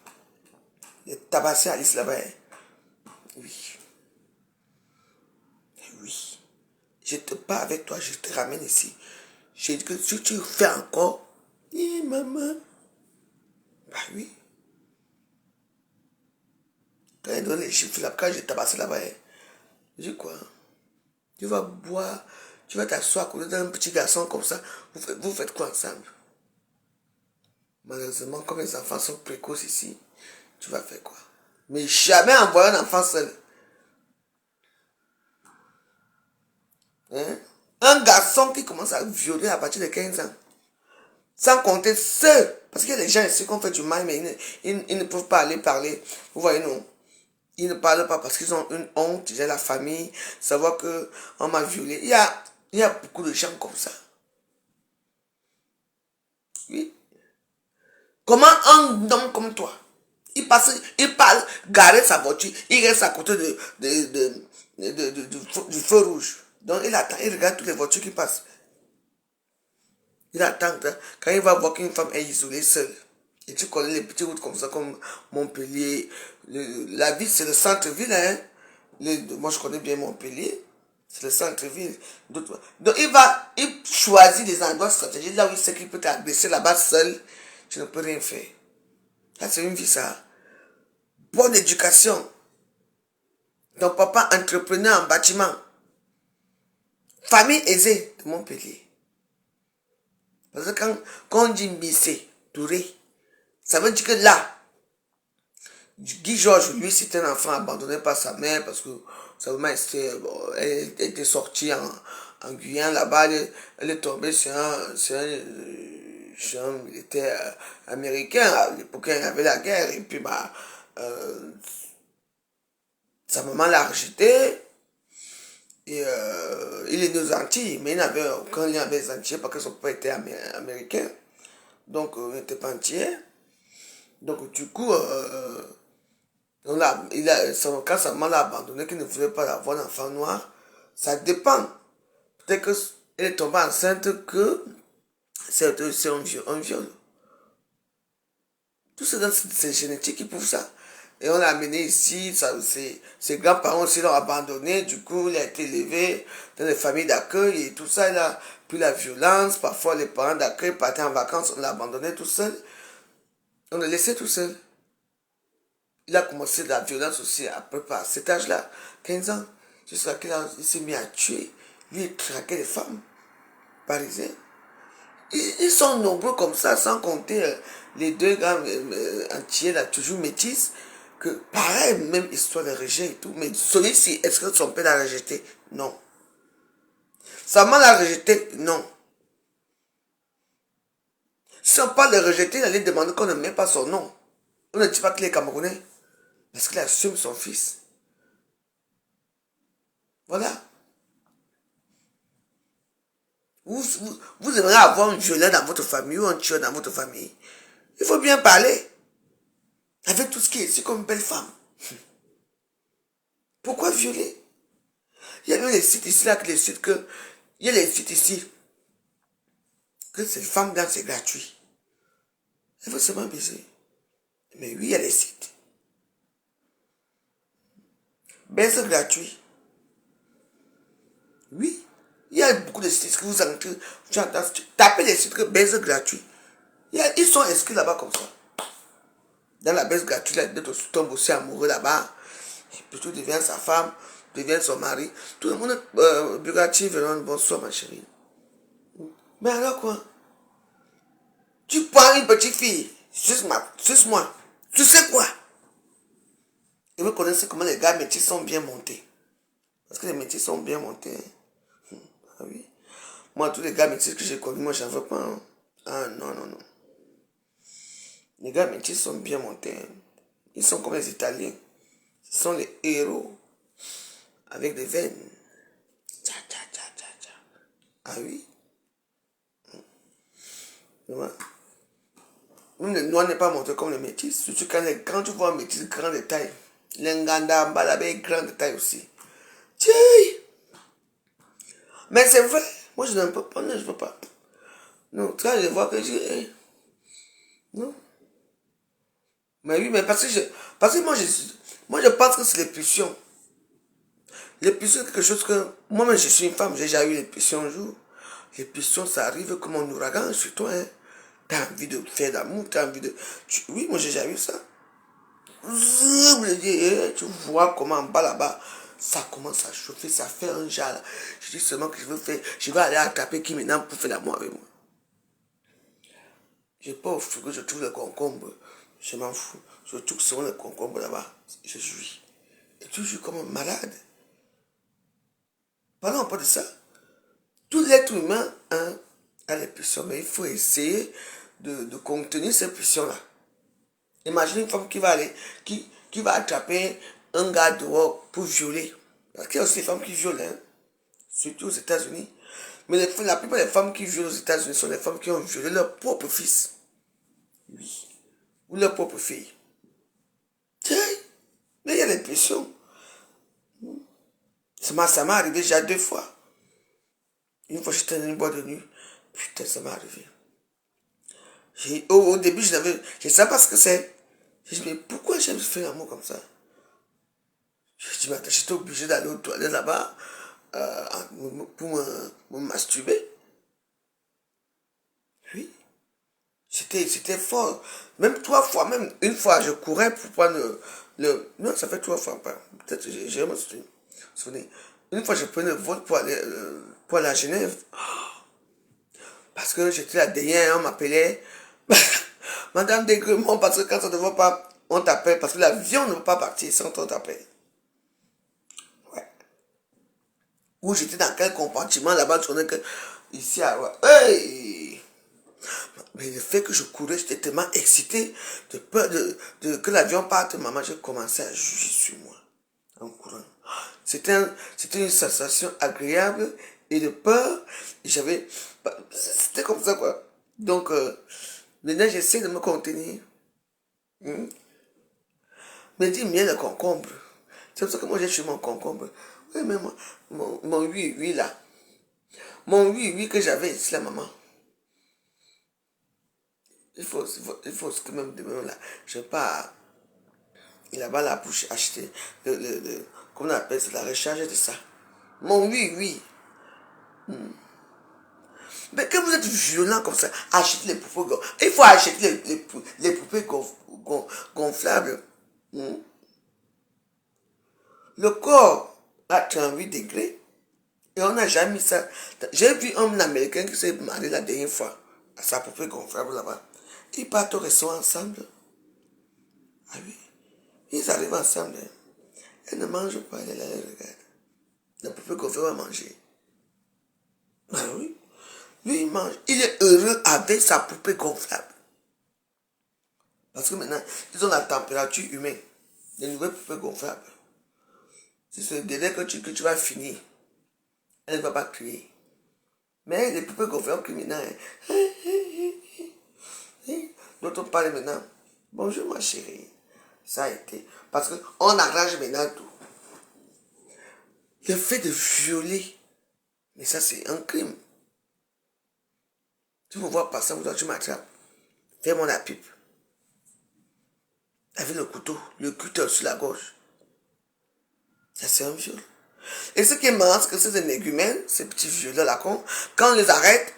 J'ai tabassé Alice là-bas. Oui. Oui. Je te pars avec toi, je te ramène ici. J'ai dit que si tu fais encore, maman. Bah oui. Quand il donne les chiffres là, quand j'ai tabassé là-bas, je dis quoi? Tu vas boire, tu vas t'asseoir à côté d'un petit garçon comme ça. Vous faites quoi ensemble? Malheureusement, comme les enfants sont précoces ici, tu vas faire quoi? Mais jamais envoyer un enfant seul. Hein? Un garçon qui commence à violer à partir de 15 ans. Sans compter seul. Parce qu'il y a des gens ici qui ont fait du mal, mais ils ne peuvent pas aller parler. Vous voyez, non? Ils ne parlent pas parce qu'ils ont une honte, j'ai la famille, savoir qu'on m'a violé. Il y a beaucoup de gens comme ça. Oui. Comment un homme comme toi, il parle, garer sa voiture, il reste à côté du feu rouge. Donc il attend, il regarde toutes les voitures qui passent. Il attend, hein, quand il va voir qu'une femme est isolée seule. Et tu connais les petites routes comme ça, comme Montpellier. La ville, c'est le centre-ville. Hein? Moi, je connais bien Montpellier. C'est le centre-ville. Donc, il choisit des endroits stratégiques là où il sait qu'il peut t'agresser là-bas seul. Tu ne peux rien faire. Là, c'est une vie, ça. Bonne éducation. Ton papa, entrepreneur en bâtiment. Famille aisée de Montpellier. Parce que quand on dit Missé, Touré, ça veut dire que là, Guy Georges, lui, c'était un enfant abandonné par sa mère parce que sa maman elle était sortie en Guyane là-bas, elle est tombée sur un militaire américain. À l'époque, il y avait la guerre et puis sa maman l'a rejeté. Et il est né aux Antilles, mais il n'avait aucun lien avec les Antilles parce que son père était américain. Donc, il n'était pas entier. Donc, du coup, quand sa maman l'a abandonné, qu'il ne voulait pas avoir d'enfant noir, ça dépend. Peut-être qu'elle est tombée enceinte que c'est un viol. Tout ça, c'est génétique qui prouve ça. Et on l'a amené ici, ses grands-parents aussi l'ont abandonné, du coup il a été élevé dans les familles d'accueil et tout ça, il a pris la violence, parfois les parents d'accueil partaient en vacances, on l'a abandonné tout seul, on l'a laissé tout seul. Il a commencé la violence aussi à peu près à cet âge-là, 15 ans, jusqu'à qu'il s'est mis à tuer, lui il traquait les femmes parisiennes. Ils sont nombreux comme ça, sans compter les deux grands entiers, là, toujours métis, que pareil, même histoire de rejet et tout, mais celui-ci, est-ce que son père l'a rejeté? Non. Sa maman l'a rejeté? Non. Si on parle de rejeter, il allait demander qu'on ne met pas son nom. On ne dit pas qu'il est Camerounais, parce qu'il assume son fils. Voilà. Vous aimeriez avoir un violeur dans votre famille ou un tueur dans votre famille. Il faut bien parler. Avec tout ce qui est ici comme une belle femme. Pourquoi violer? Il y a même les sites ici, là, il y a les sites ici, que ces femmes là, c'est gratuit. Il faut seulement baiser. Mais oui, il y a les sites. Baise gratuit. Oui. Il y a beaucoup de sites que vous entrez, tapez les sites que baise gratuit. Ils sont inscrits là-bas comme ça. Dans la baisse gratuite, là, d'autres tombent aussi amoureux là-bas. Et puis tu deviens sa femme, deviens son mari. Tout le monde est Bugatti, bonsoir ma chérie. Mais alors quoi? Tu prends une petite fille, suce-moi. Tu sais quoi? Et vous connaissez comment les gars métis sont bien montés. Parce que les métis sont bien montés. Ah oui. Moi, tous les gars métis que j'ai connus, moi, j'en veux pas. Hein. Ah non. Les gars métis sont bien montés. Ils sont comme les Italiens. Ce sont les héros. Avec des veines. Ah oui. Ouais. Même le noir n'est pas montré comme le métis. Surtout quand tu vois un métis grand de taille. L'enganda en bas là-bas est grand de taille aussi. Tiens! Mais c'est vrai. Moi je n'aime pas. Non, je ne veux pas. Non, quand je vois que je. Non. Mais oui, mais parce que moi je pense que c'est les pulsions. Les pulsions, c'est quelque chose que. Moi-même, je suis une femme, j'ai déjà eu les pulsions un jour. Les pulsions, ça arrive comme un ouragan sur toi. Hein. T'as envie de faire d'amour, t'as envie de. Oui, moi, j'ai déjà eu ça. Tu vois comment en bas là-bas, ça commence à chauffer, ça fait un jar. Là. Je dis seulement que je vais aller attraper qui maintenant pour faire l'amour avec moi. J'ai pas au frigo, je trouve le concombre. Je m'en fous. Je trouve souvent le concombre là-bas. Je jouis. Et tu jouis comme un malade. Parlons pas de ça. Tout l'être humain hein, a les pulsions, mais il faut essayer de contenir ces pulsions-là. Imagine une femme qui va aller, qui va attraper un gars dehors pour violer. Parce qu'il y a aussi des femmes qui violent, hein, surtout aux États-Unis. Mais la plupart des femmes qui violent aux États-Unis sont les femmes qui ont violé leur propre fils. Oui. Ou leur propre fille. Tiens, mais il y a des pulsions. Ça m'est arrivé déjà 2 fois. Une fois, j'étais dans une boîte de nuit. Putain, ça m'est arrivé. Au début, je ne savais pas ce que c'est. Je me dis, mais pourquoi j'aime faire l'amour comme ça? Je dis, mais attends, j'étais obligé d'aller aux toilettes là-bas pour me masturber. Oui. C'était fort. Même 3 fois, même une fois, je courais pour prendre non, ça fait 3 fois. Peut-être que j'ai me souvenir. Une fois, je prenais le vol pour aller à Genève. Parce que j'étais là derrière, on m'appelait. Madame Dégremont, parce que quand ça ne va pas, on t'appelle. Parce que l'avion ne va pas partir sans ton t'appelle. Ouais. Ou j'étais dans quel compartiment là-bas, je que ici à. Hey! Mais le fait que je courais, j'étais tellement excité, de peur que l'avion parte, maman, j'ai commencé à juger sur moi en courant. C'était une sensation agréable et de peur. C'était comme ça, quoi. Donc, maintenant, j'essaie de me contenir. Mais dis bien le concombre. C'est pour ça que moi, j'ai chez mon concombre. Oui, mais mon oui, là. Mon oui que j'avais ici, la maman. Il faut quand même demain là. Je ne vais pas là-bas là pour acheter comment on appelle ça, la recharge de ça. Mon oui. Mais quand vous êtes violent comme ça, achetez les poupées. Il faut acheter les poupées gonflables. Le corps à 38 degrés. Et on n'a jamais mis ça. J'ai vu un Américain qui s'est marié la dernière fois à sa poupée gonflable là-bas. Ils partent au restaurant ensemble. Ah oui. Ils arrivent ensemble. Elle ne mange pas, elle regarde. La poupée gonflable va manger. Ah oui. Lui, il mange. Il est heureux avec sa poupée gonflable. Parce que maintenant, ils ont la température humaine. Les nouvelles poupées gonflables. C'est le délai que tu vas finir. Elle ne va pas crier. Mais les poupées gonflables crient maintenant. Dont on parle maintenant. Bonjour ma chérie. Ça a été. Parce qu'on arrange maintenant tout. Le fait de violer. Mais ça, c'est un crime. Tu me vois passer, tu m'attrapes. Fais-moi la pipe. Avec le couteau, le cutter sur la gauche. Ça, c'est un viol. Et ce qui est marrant, c'est que ces énégumènes, ces petits violeurs-là, quand on les arrête,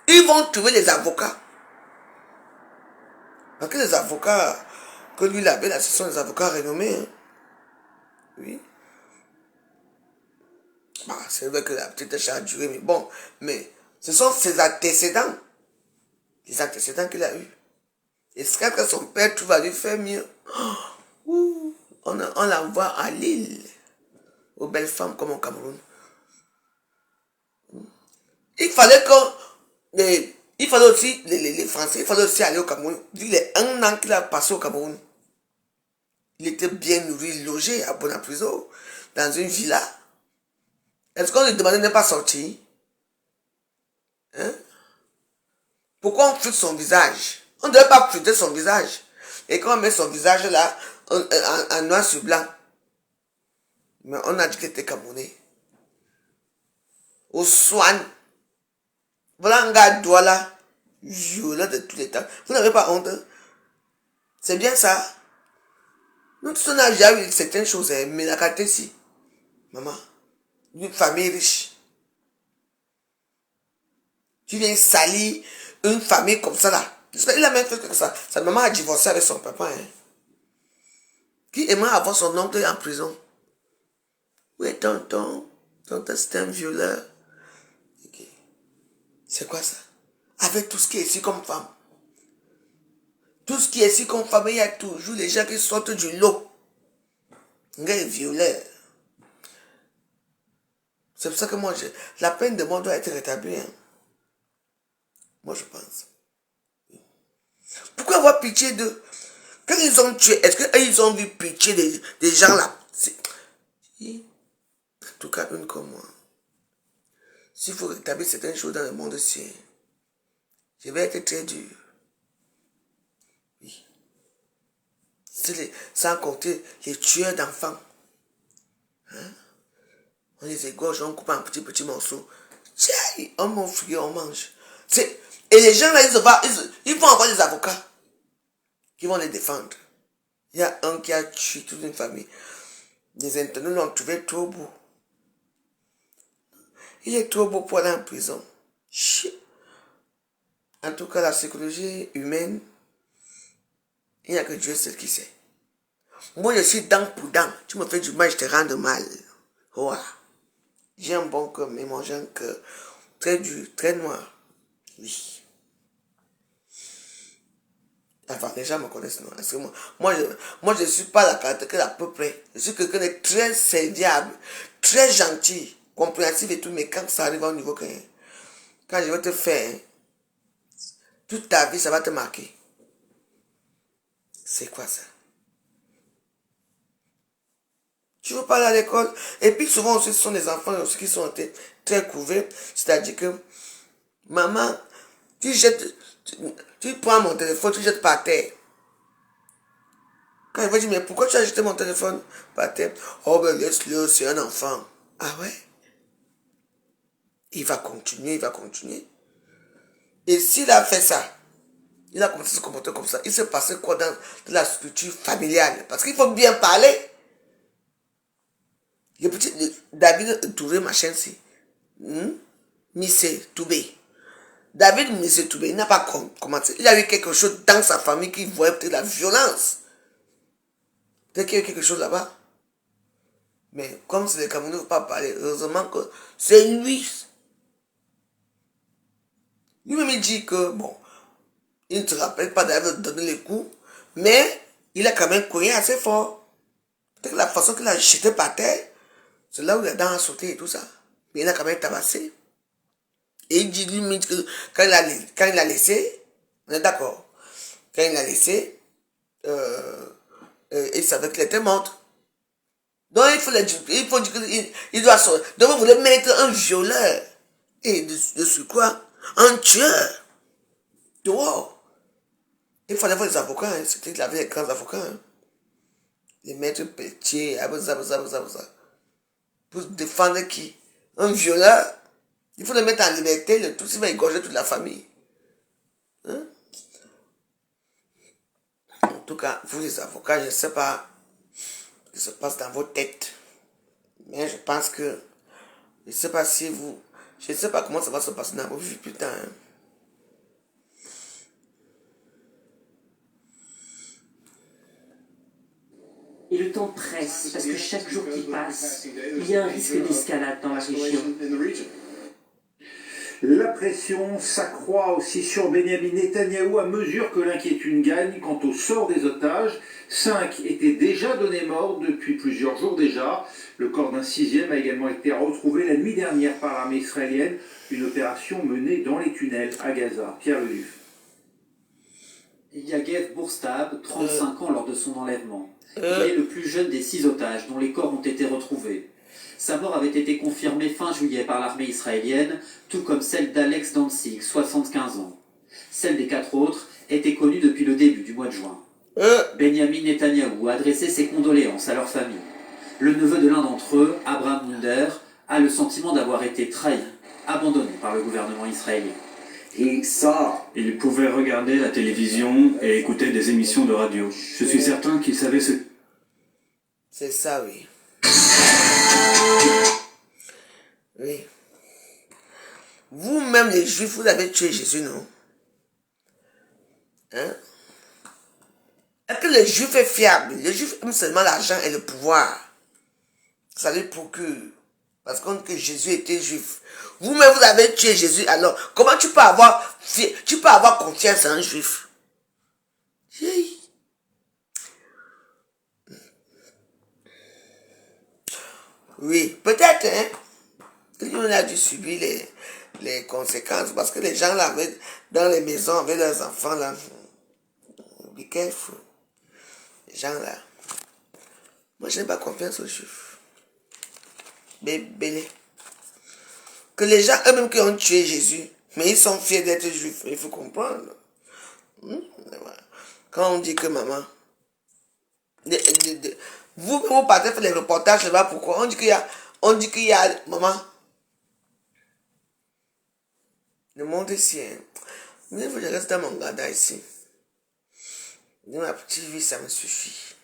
ils vont trouver les avocats. Parce que les avocats que lui, il avait là, ce sont des avocats renommés. Hein. Oui. Bah, c'est vrai que la petite charge a duré, mais bon. Mais ce sont ses antécédents. Les antécédents qu'il a eu. Et quand son père trouve à lui faire mieux, on l'envoie à Lille, aux belles femmes comme au Cameroun. Il fallait aussi, les Français, il fallait aussi aller au Cameroun. Vu les 1 an qu'il a passé au Cameroun, il était bien nourri, logé à Bonapriso, dans une villa. Est-ce qu'on lui demandait de ne pas sortir? Hein? Pourquoi on floute son visage? On ne devait pas flouter son visage. Et quand on met son visage là, en noir sur blanc, mais on a dit qu'il était Camerounais. Au Swan. Voilà un gars doigt là, violent de tous les temps. Vous n'avez pas honte? C'est bien ça. Nous tous on a déjà eu certaines choses, mais la qualité si. Maman, une famille riche. Tu viens salir une famille comme ça là. Il a même fait que ça. Sa maman a divorcé avec son papa. Hein. Qui aimerait avoir son oncle en prison? Oui, tonton. Tonton, c'est un violeur. Okay. C'est quoi ça? Avec tout ce qui est ici comme femme. Tout ce qui est ici comme femme, il y a toujours les gens qui sortent du lot. Un gars est violeur. C'est pour ça que moi, la peine de mort doit être rétablie. Hein. Moi, je pense. Pourquoi avoir pitié d'eux? Quand ils ont tué, est-ce qu'ils ont vu pitié des gens là? En tout cas, une comme moi. S'il faut rétablir certaines choses dans le monde-ci, je vais être très dur. Oui. Sans compter les tueurs d'enfants. Hein? On les égorge, on coupe en petits morceaux. Tiens, on mange, on mange. Et les gens là, ils vont avoir des avocats qui vont les défendre. Il y a un qui a tué toute une famille. Les internautes l'ont trouvé trop beau. Il est trop beau pour aller en prison. En tout cas, la psychologie humaine, il n'y a que Dieu seul qui sait. Moi, je suis dent pour dent. Tu me fais du mal, je te rends mal. Wow. J'ai un bon cœur, mais mon j'ai un cœur très dur, très noir. Oui. Enfin, les gens me connaissent, non? Parce que moi, je ne suis pas la caractère à peu près. Je suis quelqu'un de très serviable, très gentil, compréhensif et tout, mais quand ça arrive au niveau que, quand je vais te faire, toute ta vie, ça va te marquer. C'est quoi ça? Tu veux pas aller à l'école? Et puis souvent aussi, ce sont les enfants aussi qui sont très couverts. C'est-à-dire que, maman, tu prends mon téléphone, tu jettes par terre. Quand il va dire, mais pourquoi tu as jeté mon téléphone par terre? Oh ben laisse-le, c'est un enfant. Ah ouais? Il va continuer. Et s'il a fait ça, il a commencé à se comporter comme ça, il s'est passé quoi dans la structure familiale? Parce qu'il faut bien parler. Le petit David Touré, machin, c'est Missé Toubé. David Missé Toubé, il n'a pas commencé. Il a eu quelque chose dans sa famille qui voyait peut-être la violence. Peut-être qu'il y a eu quelque chose là-bas. Mais comme c'est les Camerounais, il ne faut pas parler. Heureusement que c'est lui. Lui-même, il dit que, bon, il ne se rappelle pas d'avoir donné les coups, mais il a quand même cogné assez fort. Peut-être la façon qu'il a jeté par terre, c'est là où les dents ont sauté et tout ça. Mais il a quand même tabassé. Et il dit lui que quand il a laissé, on est d'accord, quand il a laissé, il savait qu'il était mort. Donc il faut dire qu'il doit sortir. Donc vous voulez mettre un violeur et de quoi? Un tueur. Dehors. Il fallait voir les avocats, hein. C'était qu'il avait les grands avocats. Hein. Les maîtres Pelletier, pour défendre qui? Un violeur. Il faut le mettre en liberté, le tout, il va égorger toute la famille. Hein? En tout cas, vous les avocats, je ne sais pas ce qui se passe dans vos têtes. Mais je pense que, je ne sais pas si vous, je ne sais pas comment ça va se passer dans vos vies plus tard. Hein? Et le temps presse, parce que chaque jour qui passe, il y a un risque d'escalade dans la région. La pression s'accroît aussi sur Benyamin Netanyahou à mesure que l'inquiétude gagne quant au sort des otages. 5 étaient déjà donnés morts depuis plusieurs jours déjà. Le corps d'un 6e a également été retrouvé la nuit dernière par l'armée israélienne. Une opération menée dans les tunnels à Gaza. Pierre Leduc. Yagev Bourstab, 35 ans lors de son enlèvement. Il est le plus jeune des 6 otages dont les corps ont été retrouvés. Sa mort avait été confirmée fin juillet par l'armée israélienne, tout comme celle d'Alex Danzig, 75 ans. Celle des 4 autres était connue depuis le début du mois de juin. Benjamin Netanyahou a adressé ses condoléances à leur famille. Le neveu de l'un d'entre eux, Abraham Munder, a le sentiment d'avoir été trahi, abandonné par le gouvernement israélien. Il pouvait regarder la télévision et écouter des émissions de radio. Je suis certain qu'il savait ce... C'est ça, oui. Oui. Vous-même, les Juifs, vous avez tué Jésus, non? Hein? Est-ce que le Juif est fiable? Le Juif aime seulement l'argent et le pouvoir. Ça lui procure. Parce qu'on dit que Jésus était Juif. Vous-même, vous avez tué Jésus. Alors, comment tu peux avoir confiance en un Juif? Oui, peut-être, hein. On a dû subir les conséquences parce que les gens là, dans les maisons avec leurs enfants là, be careful. Les gens là. Moi, je n'ai pas confiance aux Juifs. Bébé. Que les gens eux-mêmes qui ont tué Jésus, mais ils sont fiers d'être Juifs. Il faut comprendre. Quand on dit que maman, vous partez faire les reportages là-bas, pourquoi? On dit qu'il y a, maman, le monde ici, hein. Mais il faut que je reste dans mon gada ici. Dans ma petite vie, ça me suffit.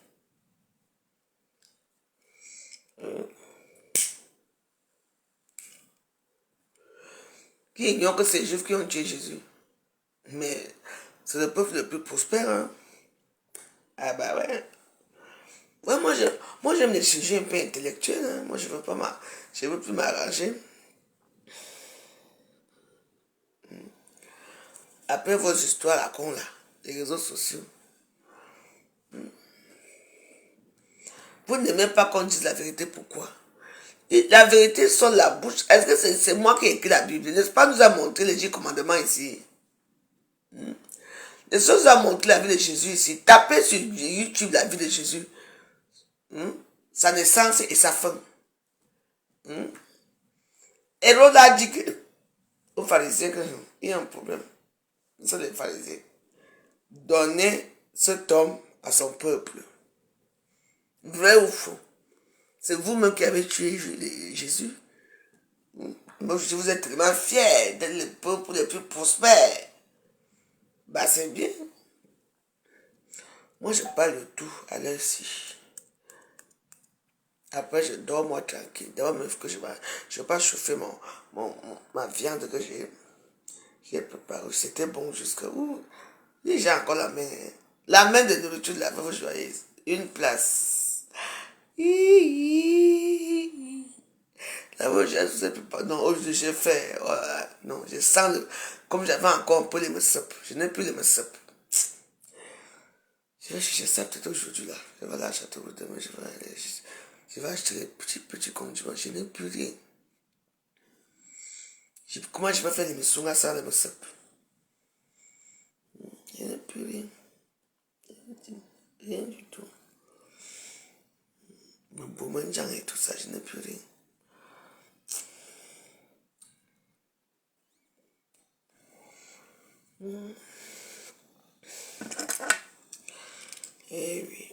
Qui ignore que c'est les Juifs qui ont tué Jésus. Mais c'est le peuple le plus prospère, hein. Ah bah ouais. Ouais, moi j'aime les sujets un peu intellectuels, hein. Moi je veux plus m'arranger. Après vos histoires à con là, les réseaux sociaux. Vous n'aimez pas qu'on dise la vérité, pourquoi? Et la vérité sort de la bouche. Est-ce que c'est moi qui ai écrit la Bible? N'est-ce pas nous a montré les 10 commandements ici? Les choses a montré la vie de Jésus ici. Tapez sur YouTube la vie de Jésus. Sa naissance et sa fin. Hérode a dit aux pharisiens qu'il y a un problème. Ce sont les pharisiens. Donnez cet homme à son peuple. Vrai ou faux? C'est vous-même qui avez tué Jésus. Moi, vous êtes tellement fiers d'être le peuple le plus prospère. Bah, c'est bien. Moi, je parle de tout à l'heure-ci. Après, je dors moi tranquille. D'abord, même que je vais pas chauffer ma viande que j'ai préparée. C'était bon jusqu'à où? J'ai encore la main. La main de nourriture de la veuve joyeuse. Une place. La veuve joyeuse, je sais pas. Non, aujourd'hui, j'ai fait. Non, je sens comme j'avais encore un peu les messapes. Je n'ai plus les messapes. Je vais chercher ça peut-être aujourd'hui là. Je vais aller à Châteauroux demain. Je vais acheter les petits condiments. Je n'ai plus rien. Comment je vais faire l'émission là sans les messapes? Je n'ai plus rien. Rien du tout. Mon beau mangeant et tout ça, je n'ai plus rien. Eh oui.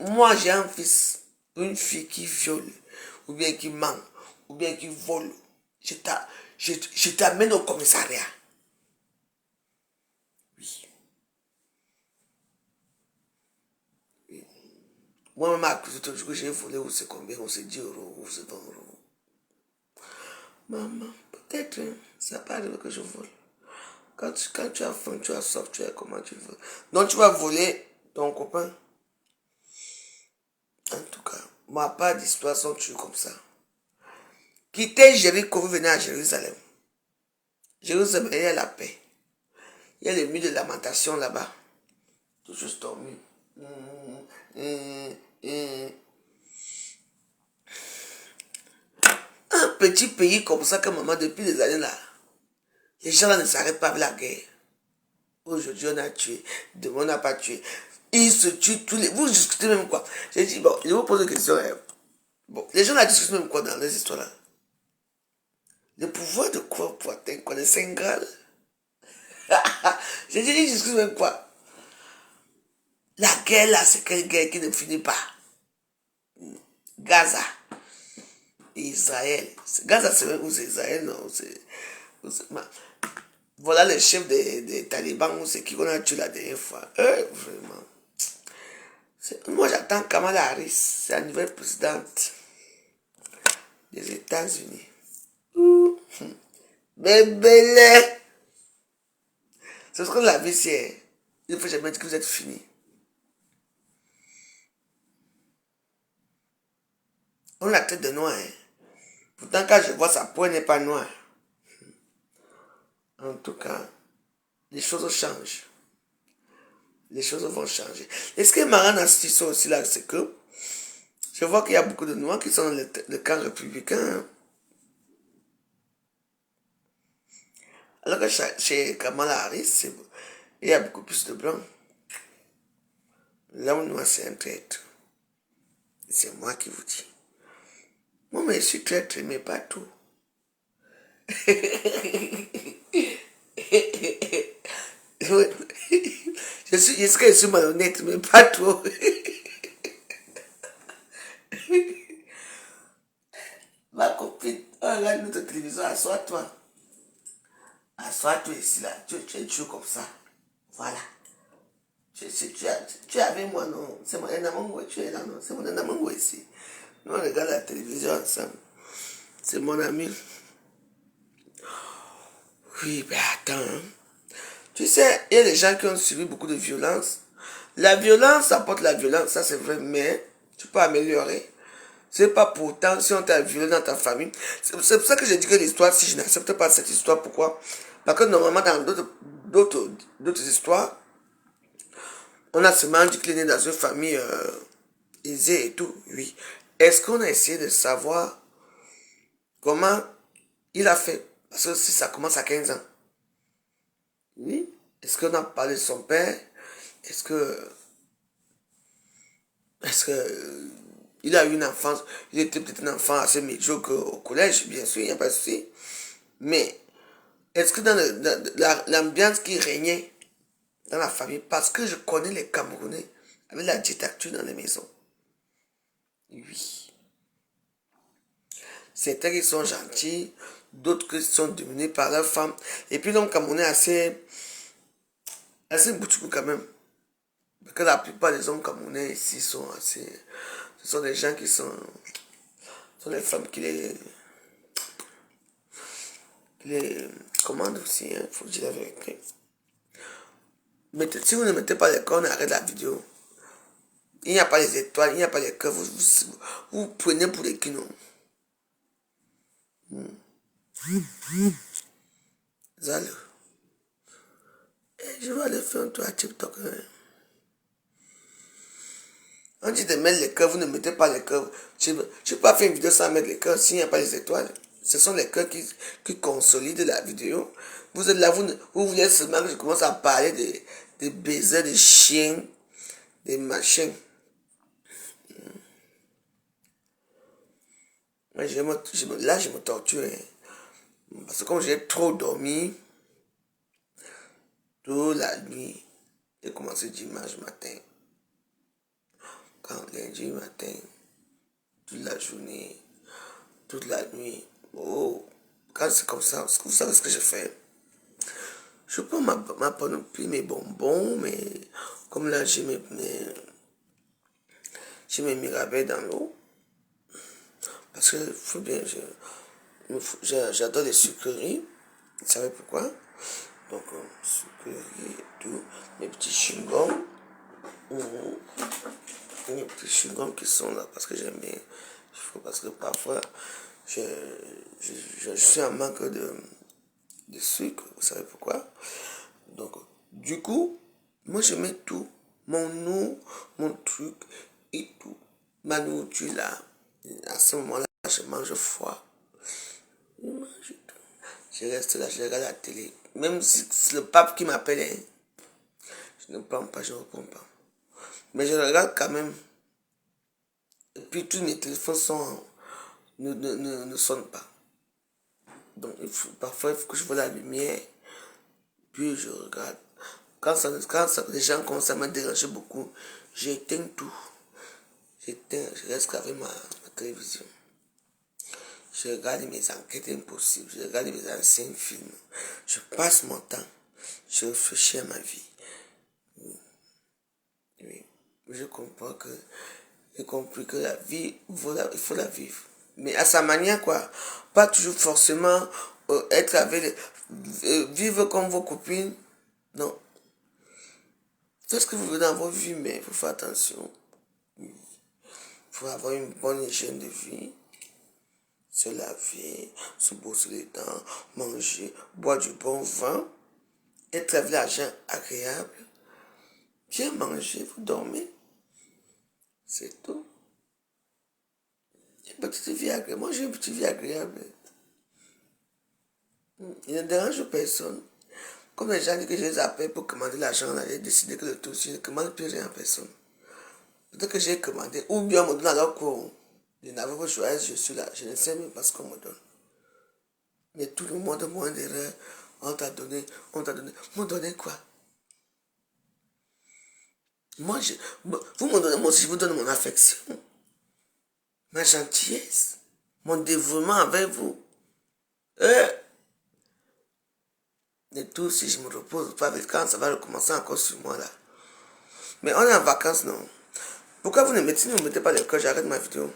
Moi, j'ai un fils, une fille qui viole, ou bien qui ment, ou bien qui vole. Je t'amène au commissariat. Oui. Oui. Moi-même, à cause de tout ce que j'ai volé, ou c'est combien, ou c'est 10 euros, ou c'est 20 euros. Maman, peut-être, hein, ça n'a pas arrivé que je vole. Quand tu as faim, tu as soif, tu as comment tu veux. Donc tu vas voler ton copain. En tout cas, ma part d'histoire sont toujours comme ça. Quittez Jéricho, vous venez à Jérusalem. Jérusalem, il y a la paix. Il y a les murs de lamentation là-bas. Tout juste dormi. Un petit pays comme ça que maman, depuis des années là, les gens là ne s'arrêtent pas avec la guerre. Aujourd'hui, on a tué. Demain, on n'a pas tué. Ils se tuent tous les... Vous discutez même quoi? J'ai dit, bon, je vous pose une question. Bon, les gens la discutent même quoi dans les histoires là? Le pouvoir de quoi pour atteindre quoi? Le Saint Graal? J'ai dit, ils discutent même quoi? La guerre là, c'est quelle guerre qui ne finit pas? Gaza. Israël. Gaza, c'est où c'est Israël, non? Voilà les chefs des talibans, c'est qui qu'on a tué la dernière fois. Vraiment. Moi, j'attends Kamala Harris, c'est la nouvelle présidente des États-Unis. Bébé, c'est ce que la vie, c'est. Il ne faut jamais dire que vous êtes fini. On a la tête de noir. Hein. Pourtant, quand je vois sa peau, elle n'est pas noire. En tout cas, les choses changent. Les choses vont changer. Et ce qui est marrant dans cette histoire aussi là, c'est que je vois qu'il y a beaucoup de noirs qui sont dans le camp républicain. Hein. Alors que chez Kamala Harris, il y a beaucoup plus de blancs. L'homme noir, c'est un traître. C'est moi qui vous dis. Moi, mais je suis traître, mais pas tout. Je suis malhonnête, mais pas trop. Ma copine, regarde notre télévision, assois-toi. Assois-toi ici, là. Tu es toujours comme ça. Voilà. Tu es avec moi, non? C'est mon Namango, tu es là, non? C'est mon Namango ici. Nous, on regarde la télévision ensemble. C'est mon ami. Oui, mais attends. Hein. Tu sais, il y a des gens qui ont subi beaucoup de violence. La violence apporte la violence, ça c'est vrai, mais tu peux améliorer. C'est pas pourtant si on t'a violé dans ta famille. C'est pour ça que je dis que l'histoire, si je n'accepte pas cette histoire, pourquoi? Parce que normalement, dans d'autres histoires, on a seulement dit qu'il est né dans une famille aisée et tout, oui. Est-ce qu'on a essayé de savoir comment il a fait? Parce que si ça commence à 15 ans, oui. Est-ce qu'on a parlé de son père? Est-ce que il a eu une enfance, il était peut-être un enfant assez médiocre au collège, bien sûr, il n'y a pas de souci. Mais est-ce que dans l'ambiance qui régnait dans la famille, parce que je connais les Camerounais avec la dictature dans les maisons. Oui. Certains qui sont gentils, d'autres qui sont dominés par leurs femmes. Et puis l'homme Camerounais assez boutique quand même. Parce que la plupart des hommes camerounais ici sont assez... Ce sont des gens qui sont des femmes qui les commandent aussi, il faut dire la vérité. Mais si vous ne mettez pas les cœurs, on arrête la vidéo. Il n'y a pas les étoiles, il n'y a pas les cœurs, vous prenez pour les kinos. Zalo. Je vais aller faire un tour à TikTok. Hein. On dit de mettre les cœurs, vous ne mettez pas les cœurs. Je ne peux pas faire une vidéo sans mettre les cœurs s'il n'y a pas les étoiles. Ce sont les cœurs qui consolident la vidéo. Vous êtes là, vous voulez seulement que je commence à parler des baisers, des chiens, des machins. Là, je me torture. Hein. Parce que comme j'ai trop dormi, toute la nuit, j'ai commencé dimanche matin. Quand lundi matin, toute la journée, toute la nuit. Oh, quand c'est comme ça, vous savez ce que je fais? Je prends ma panoplie, mes bonbons, mais comme là j'ai mes mirabelles dans l'eau. Parce que faut bien, j'adore les sucreries. Vous savez pourquoi? Donc, sucreries et tout, mes petits chewing-gums. Les petits chewing-gums qui sont là parce que j'aime bien. Parce que parfois, je suis en manque de sucre. Vous savez pourquoi? Donc, du coup, moi je mets tout. Mon eau, mon truc et tout. Ma nourriture là. À ce moment-là, je mange froid. Je mange tout. Je reste là, je regarde la télé. Même si c'est le pape qui m'appelle, hein, je ne prends pas, je ne réponds pas. Mais je regarde quand même. Et puis tous mes téléphones ne sonnent pas. Donc parfois il faut que je vois la lumière, puis je regarde. Quand les gens commencent à me déranger beaucoup, j'éteins tout. Je reste avec ma télévision. Je regarde mes enquêtes impossibles, je regarde mes anciens films. Je passe mon temps, je réfléchis à ma vie. Oui. J'ai compris que la vie, il faut la vivre. Mais à sa manière, quoi. Pas toujours forcément être avec vivre comme vos copines. Non. Faites ce que vous voulez dans vos vies, mais il faut faire attention. Il faut avoir une bonne hygiène de vie. Se laver, se brosser les dents, manger, boire du bon vin, être avec l'argent agréable, bien manger, vous dormez. C'est tout. Une petite vie agréable. Moi, j'ai une petite vie agréable. Il ne dérange personne. Comme les gens disent que je les appelle pour commander l'argent, j'ai décidé que le tout, je ne commande plus rien à personne. Peut-être que j'ai commandé, ou bien on me donne alors que je n'avais pas choisi, je suis là. Je ne sais même pas ce qu'on me donne. Mais tout le monde, moins d'erreur, on t'a donné. M'ont donné quoi? Vous me donnez, moi aussi je vous donne mon affection, ma gentillesse, mon dévouement avec vous. Et tout, si je me repose pas avec quand ça va recommencer encore sur moi là. Mais on est en vacances, non? Pourquoi vous ne mettez pas le cœur? J'arrête ma vidéo.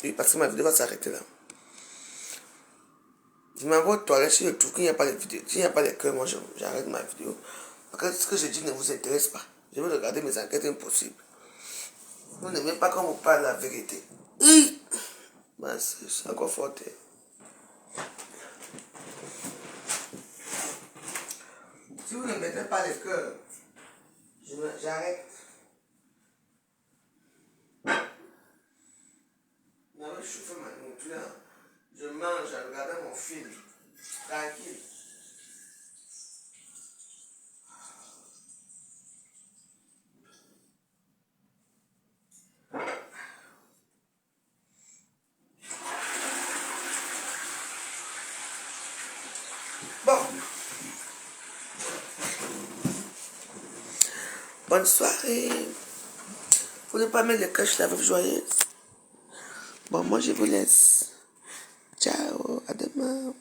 Oui, parce que ma vidéo va s'arrêter là. Je m'envoie aux toilettes, si je trouve qu'il n'y a pas les vidéos, s'il n'y a pas les cœurs, moi j'arrête ma vidéo. Parce que ce que je dis ne vous intéresse pas. Je veux regarder mes enquêtes impossibles. Vous n'aimez pas quand on vous parle la vérité. Oui. Ben, c'est encore fort. Si vous ne mettez pas les cœurs, j'arrête. Je fais ma nourriture. Je mange en regardant mon film. Tranquille. Bon. Bonne soirée. Vous ne pas mettre le cœur, je la veuve joyeuse. Bon, moi je vous laisse. Ciao, à demain.